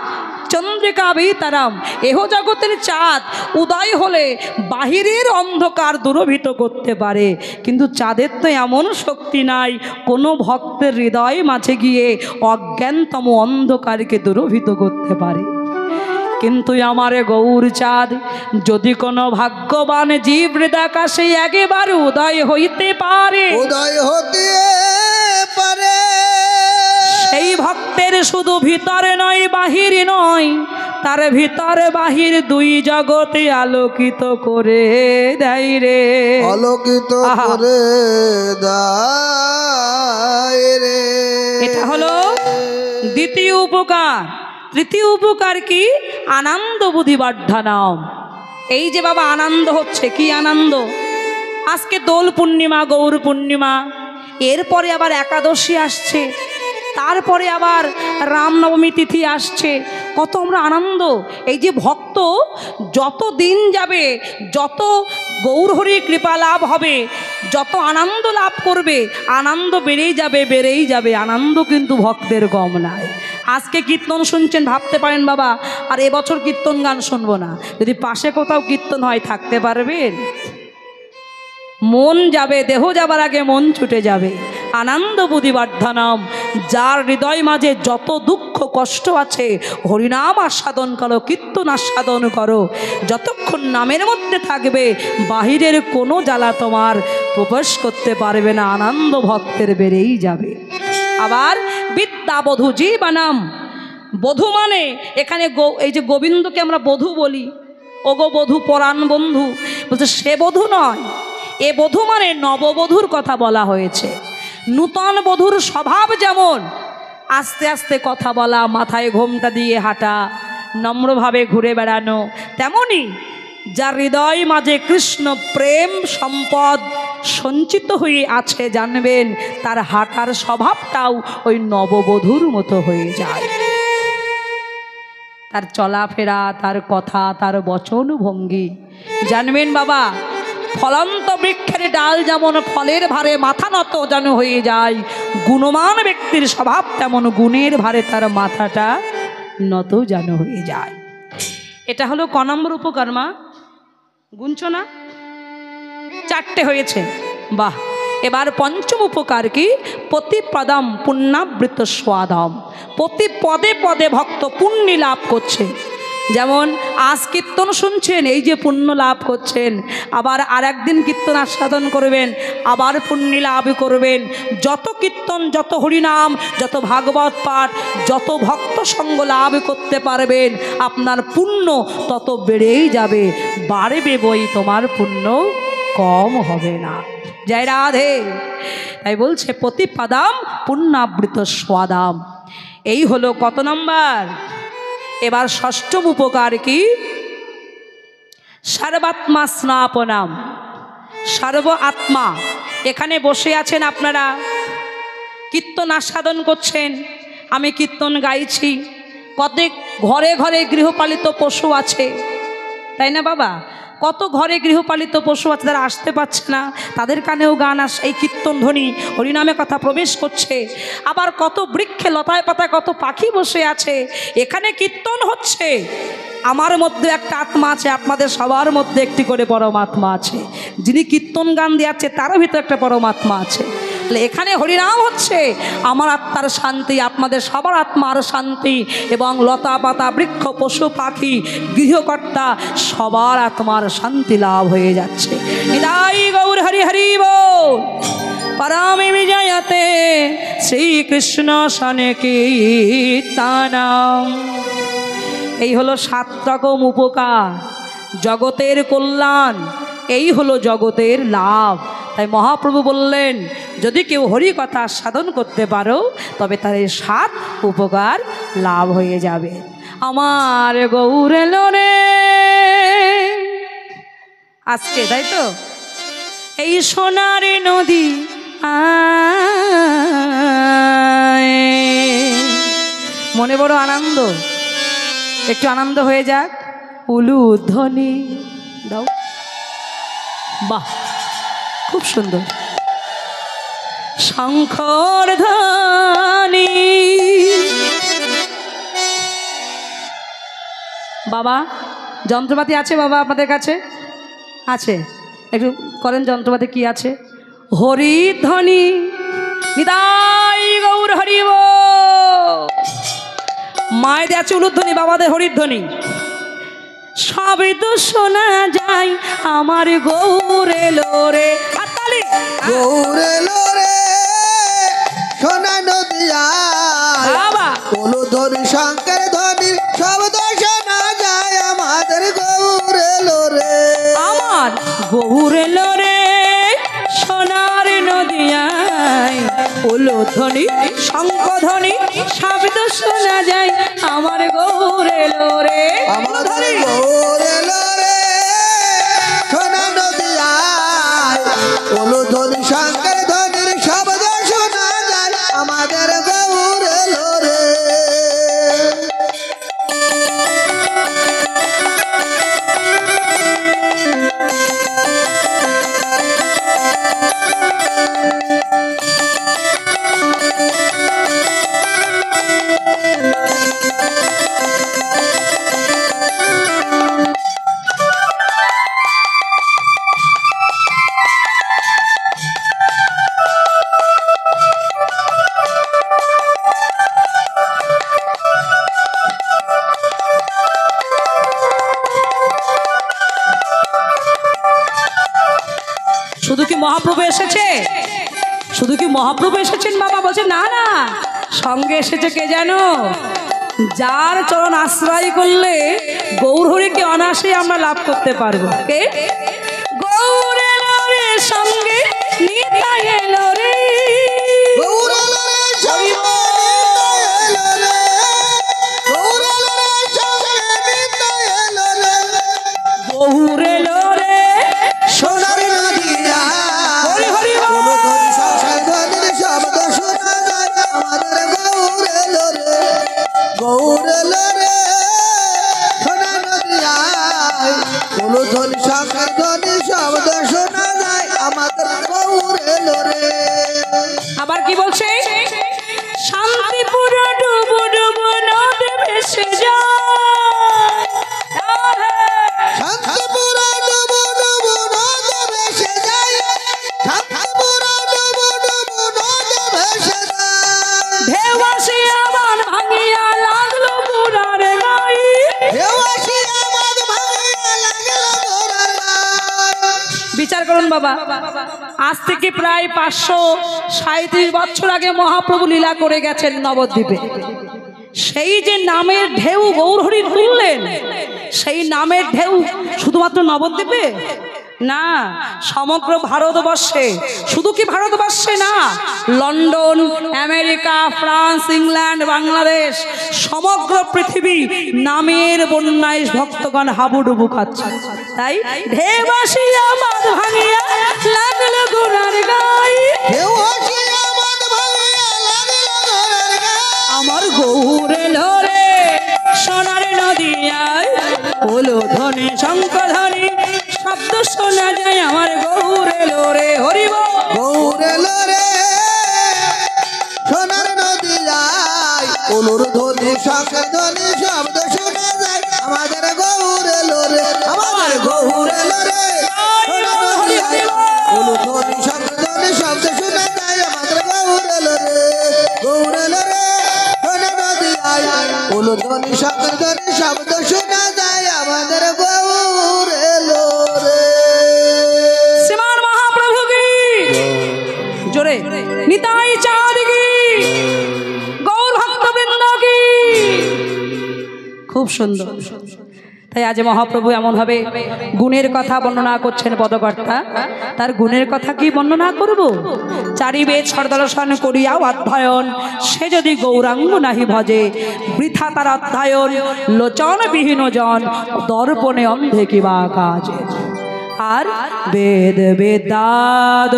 চন্দ্রিকা বিতারাম, এহ জগতের চাঁদ উদয় হলে বাহিরের অন্ধকার দূরভীত করতে পারে, কিন্তু চাঁদের তো এমন শক্তি নাই কোনো ভক্তের হৃদয় মাঝে গিয়ে অজ্ঞানতম অন্ধকারকে দূরভীত করতে পারে। কিন্তু আমারে গৌর চাঁদ যদি কোনো ভাগ্যবান জীব হৃদাকাশে একেবারে উদয় হইতে পারে, উদয় হতে পারে, সেই ভক্তের শুধু ভিতরে নয় বাহির নয়, তার ভিতরে বাহির দুই জগতে আলোকিত করে দেয় রে, আলোকিত করে দেয় রে। এটা হলো দ্বিতীয় উপকার। তৃতীয় উপকার কি? আনন্দ বুদ্ধি বর্ধনম। এই যে বাবা আনন্দ হচ্ছে, কি আনন্দ? আজকে দোল পূর্ণিমা, গৌর পূর্ণিমা, এরপরে আবার একাদশী আসছে, তারপরে আবার রামনবমী তিথি আসছে। কত আমরা আনন্দ। এই যে ভক্ত যত দিন যাবে, যত গৌরহরি কৃপা লাভ হবে, যত আনন্দ লাভ করবে, আনন্দ বেড়েই যাবে বেড়েই যাবে। আনন্দ কিন্তু ভক্তের কম নাই। আজকে কীর্তন শুনছেন, ভাবতে পারেন বাবা আর এবছর কীর্তন গান শুনবো না। যদি পাশে কোথাও কীর্তন হয় থাকতে পারবেন? মন যাবে, দেহ যাবার আগে মন ছুটে যাবে। আনন্দ বুদ্ধিবর্ধনম। যার হৃদয় মাঝে যত দুঃখ কষ্ট আছে হরিনাম আস্বাদন করো, কীর্তন আস্বাদন করো। যতক্ষণ নামের মধ্যে থাকবে বাহিরের কোনো জ্বালা তোমার প্রবেশ করতে পারবে না, আনন্দ ভক্তের বেড়েই যাবে। আবার বিদ্যাবধূ জীবনম, বধূ মানে এখানে এই যে গোবিন্দকে আমরা বধূ বলি, ওগো বধূ পরাণ বন্ধু, বলছে সে বধূ নয়, এ বধূ মানে নববধূর কথা বলা হয়েছে। নূতন বধূর স্বভাব যেমন আস্তে আস্তে কথা বলা, মাথায় ঘোমটা দিয়ে হাঁটা, নম্রভাবে ঘুরে বেড়ানো, তেমনি যার হৃদয় মাঝে কৃষ্ণ প্রেম সম্পদ সঞ্চিত হয়ে আছে জানবেন তার হাঁটার স্বভাবটাও ওই নববধূর মতো হয়ে যায়। তার চলাফেরা, তার কথা, তার বচন ভঙ্গি জানবেন বাবা, ফলন্ত বৃক্ষের ডাল যেমন ফলের ভারে মাথা নত যেন হয়ে যায়, গুণমান ব্যক্তির স্বভাব তেমন গুণের ভারে তার মাথাটা নত যেন হয়ে যায়। এটা হলো ক নম্বর উপকার মা? গুনছ না? 4টে হয়েছে, বাহ। এবার পঞ্চম উপকার কি? প্রতিপদম পুণ্যাবৃত স্বাদম, প্রতি পদে পদে ভক্ত পুণ্যি লাভ করছে। যেমন আজ কীর্তন শুনছেন, এই যে পুণ্য লাভ করছেন, আবার আর একদিন কীর্তন আস্বাদন করবেন, আবার পুণ্য লাভ করবেন। যত কীর্তন, যত হরিনাম, যত ভাগবত পাঠ, যত ভক্ত সঙ্গ লাভ করতে পারবেন আপনার পুণ্য তত বেড়েই যাবে, বাড়বে বই, তোমার পুণ্য কম হবে না। জয় রাধে। তাই বলছে প্রতিপদাম পুণ্যাবৃত স্বাদাম। এই হলো কত নম্বর? এবার ষষ্ঠম উপকার কি? সর্বাত্মা স্নাপনাম, সর্ব আত্মা। এখানে বসে আছেন আপনারা, কীর্তন আস্বাদন করছেন, আমি কীর্তন গাইছি, কত ঘরে ঘরে গৃহপালিত পশু আছে, তাই না বাবা? কত ঘরে গৃহপালিত পশু আছে, তারা আসতে পারছে না, তাদের কানেও গান এই কীর্তন ধ্বনি হরিনামে কথা প্রবেশ করছে। আবার কত বৃক্ষে লতায় পাতায় কত পাখি বসে আছে, এখানে কীর্তন হচ্ছে। আমার মধ্যে একটা আত্মা আছে, আপনাদের সবার মধ্যে একটি করে পরমাত্মা আছে, যিনি কীর্তন গান দিয়াছে তারও ভিতরে একটা পরমাত্মা আছে। এখানে হরিনাম হচ্ছে, আমার আত্মার শান্তি, আপনাদের সবার আত্মার শান্তি, এবং লতা পাতা বৃক্ষ পশু পাখি গৃহকর্তা সবার আত্মার শান্তি লাভ হয়ে যাচ্ছে। নিতাই গৌর হরি হরি বল। পরমে বিজয়তে শ্রীকৃষ্ণ শনে কীর্তনম। এই হলো 7 রকম উপকার, জগতের কল্যাণ, এই হলো জগতের লাভ। তাই মহাপ্রভু বললেন যদি কেউ হরি কথা সাধন করতে পারো তবে তার এই 7 উপকার লাভ হয়ে যাবে। আমার গৌর এলো রে আজকে, তাই তো? এই সোনার নদী মনে বড় আনন্দ, একটু আনন্দ হয়ে যাক। উলুধ্বনি দাও, বাহ খুব সুন্দর। শঙ্খর ধ্বনি, বাবা যন্ত্রপাতি আছে বাবা আপনাদের কাছে? আছে, একটু করেন যন্ত্রপাতি কি আছে? হরিধ্বনি, নিতাই গৌর হরিব। মায়েদের আছে উলুধ্বনি, বাবাদের হরিধ্বনি। সবে তো শোনা যায় আমার গৌর এলো রে, হাততালি। গৌর এলো রে সোনা নদিয়া, বাবা উলুধ্বনি শঙ্কর ধ্বনি শব্দ শোনা যায় আমাদের গৌর এলো রে। আমার গৌর এলো রে সোনার নদিয়ায়, উলুধ্বনি শঙ্খধ্বনি শব্দ শোনা যায় আমার গৌর এলো রে। আমাদের গৌর এলো রে সোনা নদিয়া, উলুধ্বনি শঙ্কর ধ্বনির শব্দ শোনা যায় আমাদের গৌর এলো রে। মহাপ্রভু এসেছে? শুধু কি মহাপ্রভু এসেছেন বাবা? বলছে না না, সঙ্গে এসেছে কে জানো? যার চরণ আশ্রয় করলে গৌরহরিকে অনায়াসে আমরা লাভ করতে পারবো। কে? গৌর এলো রে সঙ্গে নিতাই এলো রে, গৌর এলো রে সঙ্গে নিতাই এলো রে, গৌর এলো রে সঙ্গে নিতাই এলো রে, গৌর এলো রে সোনার নদিয়া। হরি হরি বল। কোনো ধনী সংসার ধনীর শব্দ শোনা যায়, আমাদের গৌর এলো রে, গৌর এলো রে সোনার নদিয়ায়। কোনো ধনী সংসার ধনীর শব্দ শোনা যায়, আমাদের গৌর এলো রে। আবার কি বলছে? শান্তিপুর ডুবু ডুবু নদী ভেসে যায়, শান্তিপুর ডুবু ডুবু নদে ভেসে যায়, শান্তিপুর ডুবু ডুবু নদে ভেসে যায়। ঢেউ আসে আবার ভাঙিয়া লাগলো গোড়ার গাই। ঢেউ আসিয়া বাঁধ ভাঙিয়া লাগিল গোরার গায়। বিচার করুন বাবা, আজ থেকে প্রায় 537 বছর আগে মহাপ্রভু লীলা করে গেছেন নবদ্বীপে। সেই যে নামের ঢেউ গৌরহরি তুললেন, সেই নামের ঢেউ শুধুমাত্র নবদ্বীপে না, সমগ্র ভারতবর্ষে। শুধু কি ভারতবর্ষে না, London, America, France, England, Bangladesh, সমগ্র পৃথিবী নামের বন্যায় ভক্তগণ হাবুডুবু খাচ্ছে। তাই ঢেউ আসিয়া বাঁধ ভাঙিয়া লাগলো গোড়ার গাই, ঢেউ আসিয়া বাঁধ ভাঙিয়া লাগিল গোরার গায়। আমার গৌর এলো রে সোনার নদিয়ায়, হলো ধনে শঙ্খধ্বনি শব্দ শোনা যায়, আমার গৌর এলো রে। হরি বল। গৌর এলো রে সোনার নদিয়ায়, কোলোর ধ্বনি শঙ্খের ধ্বনি শব্দ শোনা যায়, আমাদের গৌর এলো রে, আমাদের গৌর এলো রে সোনার নদিয়ায়। কোলোর ধ্বনি শঙ্খের ধ্বনি শব্দ শোনা যায়, আমাদের গৌর এলো রে, গৌর এলো রে সোনার নদিয়ায়। কোলোর ধ্বনি শঙ্খের ধ্বনি শব্দ শোনা যায়, আমাদের গৌর এলো রে। শ্রীমান মহাপ্রভু কি জোরে, নিতাই চাঁদ কি, গৌর ভক্তবৃন্দ কি। খুব সুন্দর। তাই আজ মহাপ্রভু এমনভাবে গুণের কথা বর্ণনা করছেন পদকর্তা, তার গুণের কথা কি বর্ণনা করব? চারি বেদ সদর্শন করিয়াও অধ্যয়ন, সে যদি গৌরাঙ্গ নাহি ভজে, বৃথা তার অধ্যয়ন, লোচন বিহীন জন, দর্পণে অন্ধে কিবা কাজ। আর বেদ বেদাদ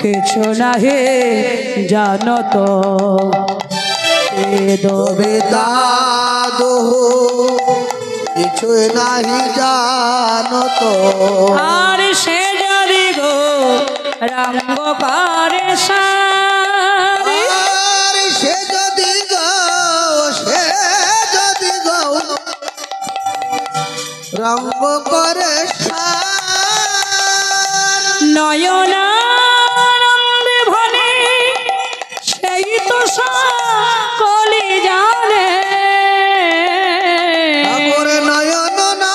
কিছু নাহি জানত, বেদ বেদাদ কিছুই নাহি জানত, আর সে যদি গো রঙ্গ করে সারি, আর সে যদি গো রঙ্গ করে সার, নয়নানন্দে ভনে সেই তো সকলি জানে, আমার নয়ন না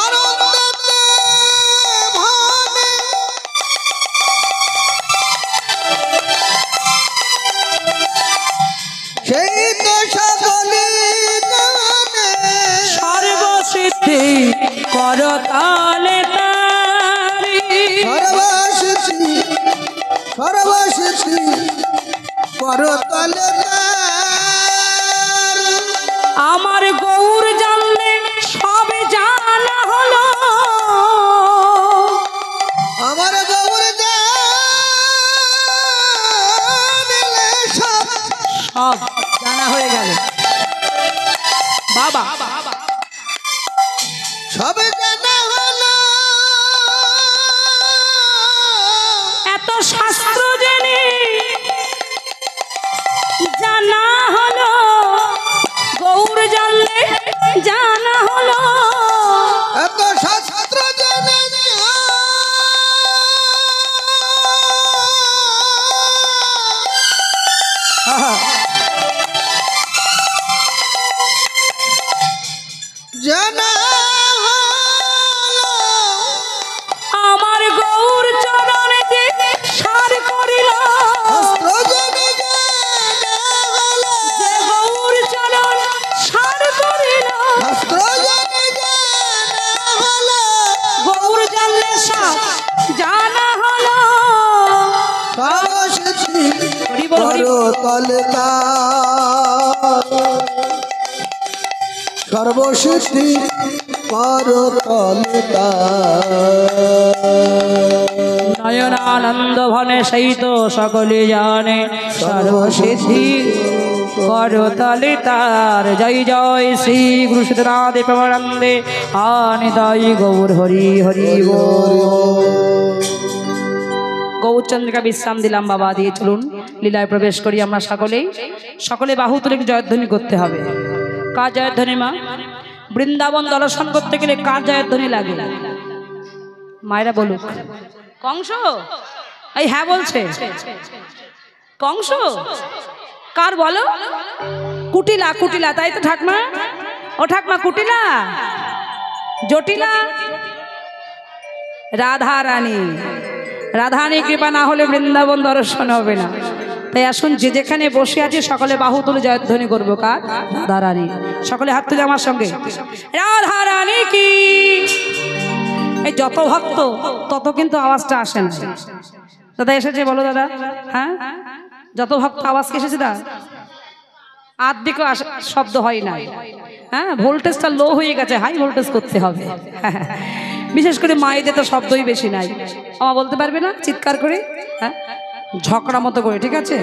আনন্দতে ভানে, সেই তো সকলি জানে, সর্বসিদ্ধি করতালে তারি, সর্বশিষ্টি সর্বশিষ্টি করতলে তার। আমার গৌর জানলে সব জানা হলো, আমার গৌর জানিলে সব সব জানা হয়ে গেল বাবা। সব জানা হলো, এত শাস্ত্র জেনে জানা হলো, গৌর জানলে জানা হলো, এত শাস্ত্র জেনে বলে সব জানা হলো সর্বসিদ্ধি হরি বল হরি বল। করতলতা সর্বসিদ্ধি করতলতা নয়নানন্দ ভনে সেই তো সকলে জানে সর্বসিদ্ধি করতলে তার। জয় জয় শ্রী গুরু সিদ্ধনাথে প্রমানন্দে আনিতাই গৌর হরি হরি বল। গৌরচন্দ্রিকা বিশ্রাম দিলাম বাবা, দিয়ে চলুন লীলায় প্রবেশ করি আমরা সকলেই। সকলে বাহু তুলে জয়ধ্বনি করতে হবে। কার জয়ধ্বনি মা? বৃন্দাবন দর্শন করতে গেলে কার জয়ধ্বনি লাগে? মায়েরা বলুক। কংস? এই হ্যাঁ বলছে কংস। কার বলো? কুটিলা, কুটিলা তাই তো ঠাকমা? ও ঠাকমা কুটিলা, জটিলা, রাধা রানী। রাধারানী কৃপা না হলে বৃন্দাবন দর্শন হবে না। তাই আসুন যে যেখানে বসে আছে সকলে বাহু তুলে জয়ধ্বনি করবো। কার? রাধা রানী। সকলে হাত তুলে আমার সঙ্গে রাধা রানী কি। এই যত ভক্ত তত কিন্তু আওয়াজটা আসে না। দাদা এসেছে বলো দাদা? হ্যাঁ যত ভক্ত আওয়াজ কি এসেছে দাদা? আর্ধেকও শব্দ হয় না। হ্যাঁ ভোল্টেজটা লো হয়ে গেছে, হাই ভোল্টেজ করতে হবে। বিশেষ করে মায়েদের তো শব্দই বেশি নাই। আমা বলতে পারবে না চিৎকার করে? হ্যাঁ ঝগড়া মতো করে, ঠিক আছে?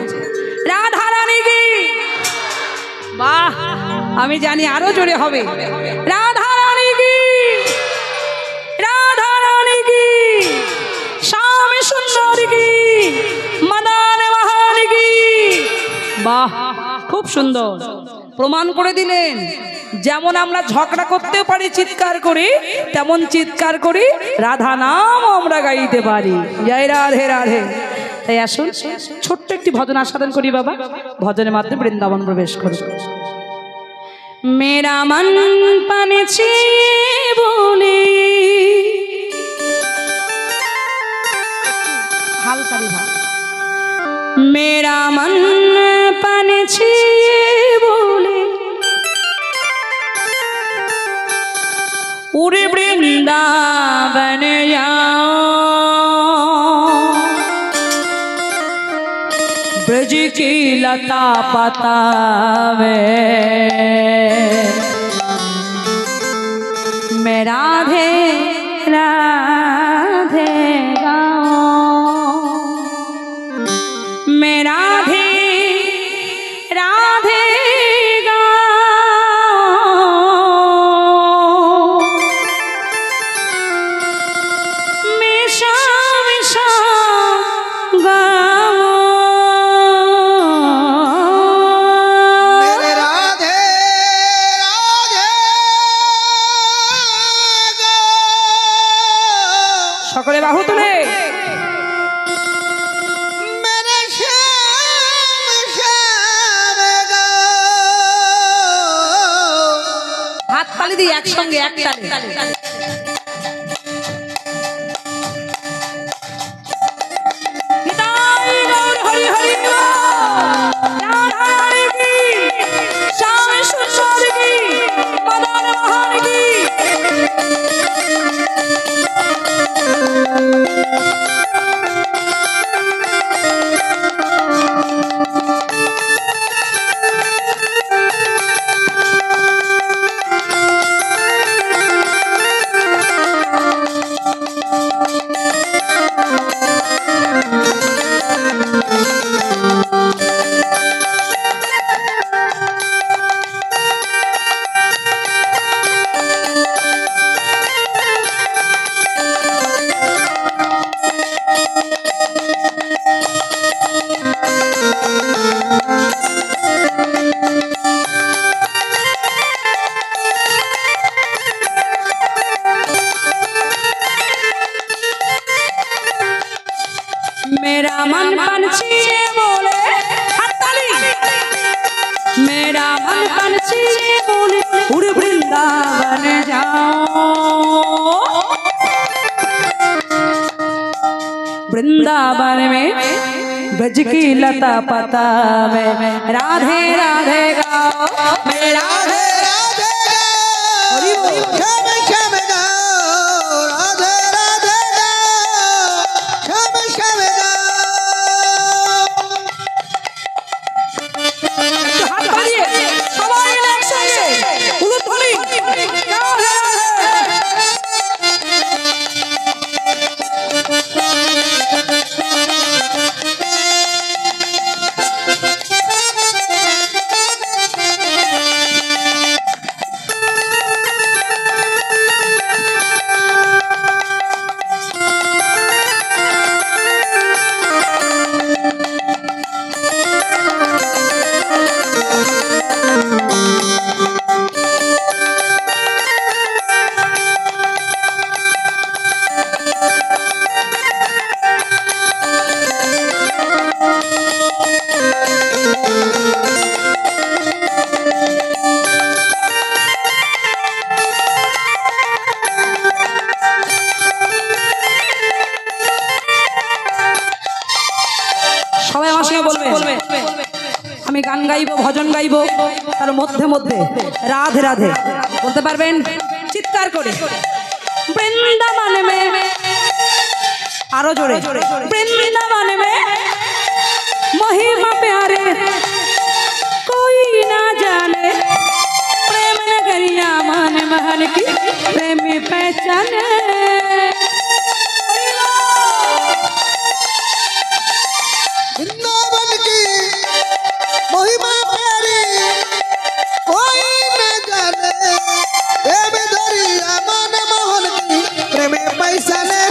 রাধা রানী কি। বাহ, আমি জানি আরো জোরে হবে। রাধা রানী কি, রাধা রানী কি, শ্যাম সুন্দর কি, মদন মোহন কি। বাহ, খুব সুন্দর প্রমাণ করে দিলেন। যেমন আমরা ঝগড়া করতে পারি চিৎকার করি, তেমন চিৎকার করি রাধা নাম আমরা গাইতে পারি। জয় রাধে রাধে। তাই আসুন ছোট্ট একটি ভজন আস্বাদন করি বাবা। ভজনের মাধ্যমে বৃন্দাবন প্রবেশ করি। মেরা মন পানেছে বলে হালকা ভাব। মেরা মন পানেছে বলে उरे वृंदावन जाओ, ब्रज की लता पता में राधे राधे गाओ, मैं राधे राधे সকলে বাহু তুলে হাত তালি দিই একসঙ্গে এক তালে। হরি হরি मेरा मन पंछी बोले हथताली, मेरा मन पंछी बोले उड़ वृंदावन जाओ, वृंदावन में ब्रज की लता पता में राधे राधे गाओ, मैं राधे राधे गाओ, श्याम श्याम गाओ, राधे राधे गाओ, সঙ্গে বলবে আমি গান গাইবো ভজন গাইবো তার মধ্যে মধ্যে রাধে রাধে বলতে পারবেন চিৎকার করে বৃন্দাবন মে আরো জোরে বৃন্দাবন মে महिमा प्यारे कोई ना जाने प्रेम नगरिया मन महल की प्रेम पहचाने वृंदावन की महिमा प्यारी कोई न जाने प्रेम दरिया मन मोहन की प्रेम पैसा ने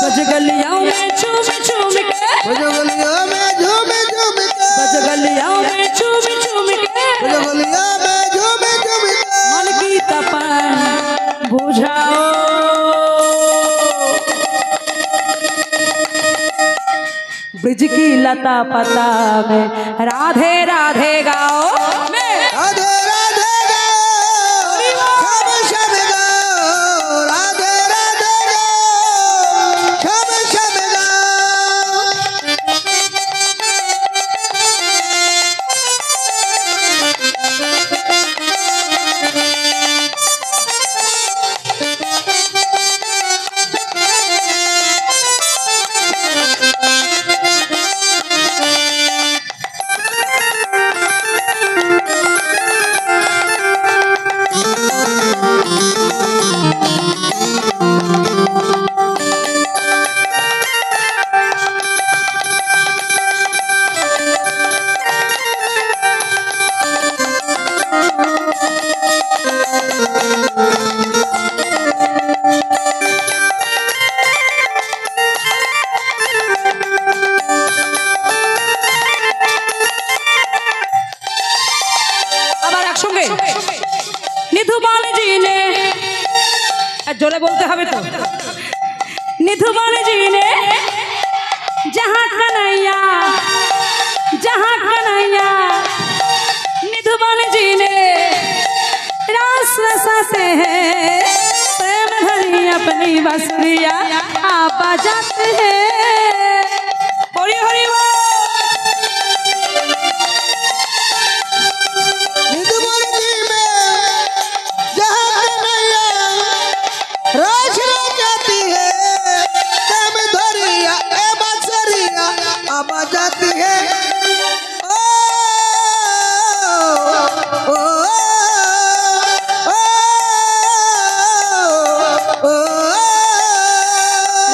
बजगलियां में झूम झूम के बजगलिया में झूम झूम के बजगलियां में झूम झूम के बजगलिया में झूम झूम के मन की तपन बुझाओ ब्रिज की लता पता में राधे राधे गाओ में राधे राधे गाओ शब शब गाओ राधे राधे गाओ शब शब गाओ আবার একসঙ্গে নিধুবান জি ने জোরে বলতে হবে তো निधुबान जी ने जहाँ कन्हैया निधुबान जी ने रास रसाते हैं प्रेम धनी अपनी बसरिया आप जाते हैं हरि हरि बोल निधुमन जी में जहाँ कन्हैया रास जाती है प्रेम धरिया ए बसरिया अब जाती है ओ, ओ, ओ, ओ,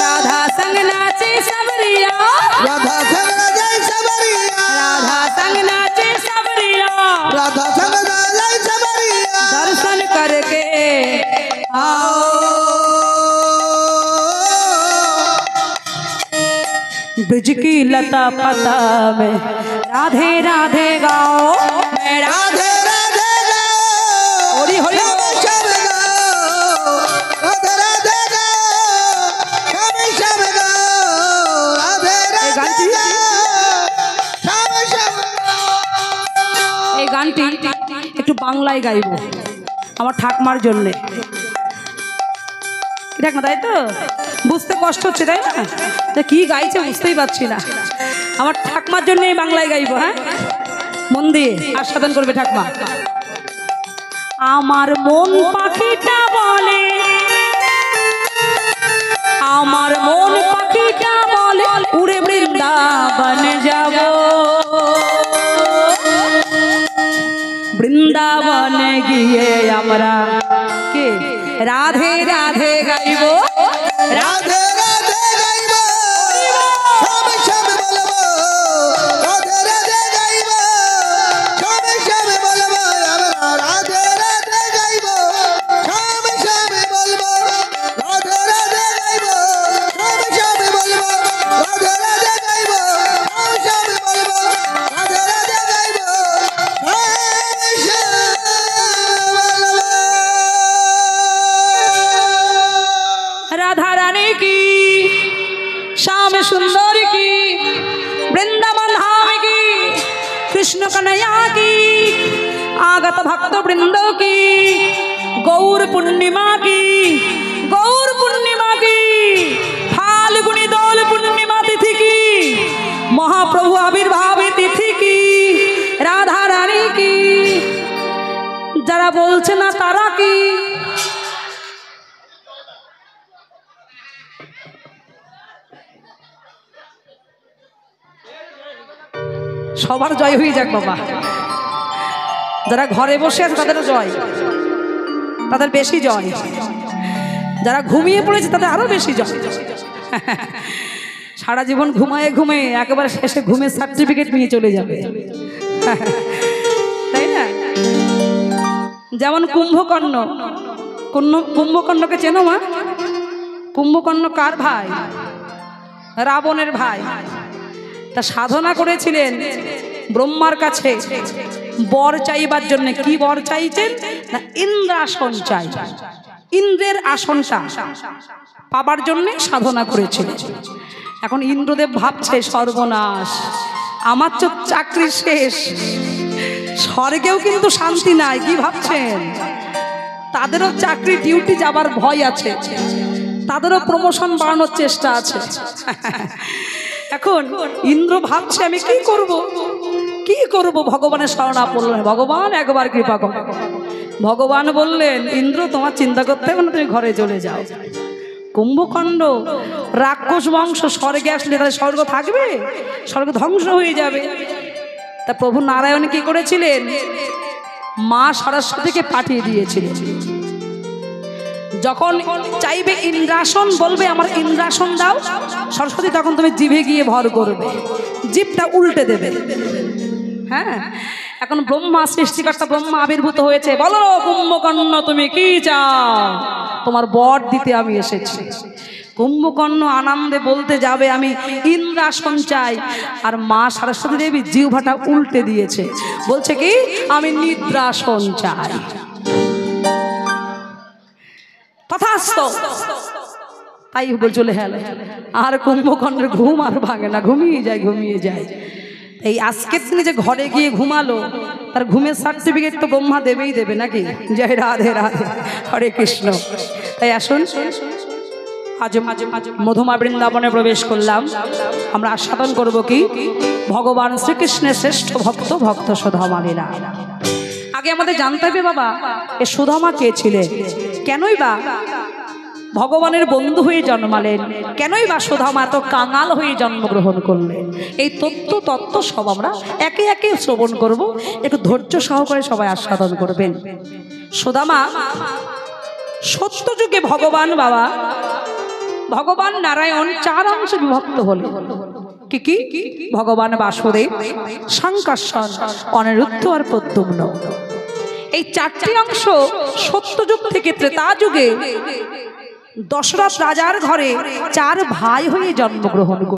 राधा संग नाचे सबरिया राधा संग जय सबरिया राधा संग नाचे सबरिया राधा संग जय सबरिया दर्शन करके आओ ब्रिज की लता पता में राधे राधे गाओ मैं राधे राधे गाओ हरि हरि शब शब गाओ राधे राधे गाओ शब शब गाओ राधे राधे गाओ शब शब गाओ এই গানটি একটু বাংলায় গাইব আমার ঠাকমার জন্যে ঠিক না তাই তো বুঝতে কষ্ট হচ্ছে তাই না তা কি গাইছে বুঝতেই পারছি না আমার ঠাকমার জন্য এই বাংলায় গাইব হ্যাঁ মন দিয়ে আস্বাদন করবে ঠাকমা আমার মন পাখিটা বলে আমার মন পাখিটা বলে উড়ে বৃন্দাবন যাব বৃন্দাবনে গিয়ে আমরা কে রাধে রাধে গাইব राधे राधे गाइबो शब शब बोलबो राधे राधे गाइबो शब शब बोलबो हमरा राधे राधे गाइबो शब शब बोलबो राधे राधे गाइबो शब शब बोलबो राधे राधे गाइबो शब शब बोलबो राधे राधे गाइबो शब शब बोलबो राधा रानी की श्याम सुंदर की वृंदावन धाम की कृष्ण कन्हैया की আগত ভক্ত বৃন্দ কি, গৌর পূর্ণিমা কি, গৌর পূর্ণিমা কি, ফাল্গুনি দোল পূর্ণিমা তিথি কি, মহাপ্রভু আবির্ভাব তিথি কি, রাধা রানী কি, যারা বলছে না তারা কি? সবার জয় হয়ে যাক বাবা। যারা ঘরে বসে আছে তাদেরও জয়, তাদের বেশি জয়। যারা ঘুমিয়ে পড়েছে তাদের আরো বেশি জয়। সারা জীবন ঘুমায় ঘুমিয়ে একেবারে শেষে ঘুমের সার্টিফিকেট নিয়ে চলে যাবে, তাই না? যেমন কুম্ভকর্ণ, কুম্ভকর্ণকে চেনো মা? কুম্ভকর্ণ কার ভাই? রাবণের ভাই। তা সাধনা করেছিলেন ব্রহ্মার কাছে বর চাইবার জন্য। কি বর চাইছেন না? ইন্দ্রাসন চাই। ইন্দ্রের আসনটা পাবার জন্য সাধনা করেছিলেন। এখন ইন্দ্রদেব ভাবছে সর্বনাশ, আমার তো চাকরি শেষ, স্বর্গেও কিন্তু শান্তি নাই। কি ভাবছেন? তাদেরও চাকরি ডিউটি যাবার ভয় আছে, তাদেরও প্রমোশন বাড়ানোর চেষ্টা আছে। এখন ইন্দ্র ভাবছে আমি কি করব, কি করব? ভগবানের শরণা পড়লেন। ভগবান একবার কৃপা করো। ভগবান বললেন, ইন্দ্র তোমার চিন্তা করতে হবে না, তুমি ঘরে চলে যাও। কুম্ভকর্ণ রাক্ষস বংশ, স্বর্গে আসলে তাদের স্বর্গ থাকবে? স্বর্গ ধ্বংস হয়ে যাবে। তা প্রভু নারায়ণ কি করেছিলেন? মা সরস্বতীকে পাঠিয়ে দিয়েছিলেন। যখন চাইবে ইন্দ্রাসন, বলবে আমার ইন্দ্রাসন দাও, সরস্বতী তখন তুমি জিভে গিয়ে ভর করবে, জিভটা উল্টে দেবে। হ্যাঁ, এখন ব্রহ্মা সৃষ্টিকর্তা ব্রহ্মা আবির্ভূত হয়েছে। বলো কুম্ভকর্ণ তুমি কি চাও? তোমার বর দিতে আমি এসেছি। কুম্ভকর্ণ আনন্দে বলতে যাবে আমি ইন্দ্রাসন চাই, আর মা সরস্বতী দেবী জিহ্বাটা উল্টে দিয়েছে, বলছে কি আমি নিদ্রাসন চাই। তথাস্তু, তাই চলে গেল। আর কুম্ভকর্ণের ঘুম আর ভাঙে না, ঘুমিয়ে যায় ঘুমিয়ে যায়। এই আজকের দিনে যে ঘরে গিয়ে ঘুমালো, তার ঘুমের সার্টিফিকেট তো ব্রহ্মা দেবেই দেবে নাকি? জয় রাধে রাধে, হরে কৃষ্ণ। তাই আসুন, আজ মধুমা বৃন্দাবনে প্রবেশ করলাম। আমরা আস্বাদন করব কি ভগবান শ্রীকৃষ্ণের শ্রেষ্ঠ ভক্ত, ভক্ত সুদামা লীলা। আগে আমাদের জানতে হবে বাবা, এ সুদামা কে ছিলেন, কেনই বা ভগবানের বন্ধু হয়ে জন্মালেন, কেনই বা সুদামা এত কাঙাল হয়ে জন্মগ্রহণ করলেন? এই তত্ত্ব সব আমরা একে একে শ্রবণ করব। একটু ধৈর্য সহকারে সবাই আস্বাদন করবেন। সুদামা সত্য যুগে ভগবান বাবা, ভগবান নারায়ণ চার অংশে বিভক্ত হলেন। কি কি? ভগবান বাসুদেব, শঙ্কর্ষণ, অনিরুদ্ধ আর প্রদ্যুম্ন। এই চারটি অংশ সত্যযুগ থেকে ত্রেতা যুগে দশরথ রাজার ঘরে চার ভাই হয়ে জন্মগ্রহণ করে।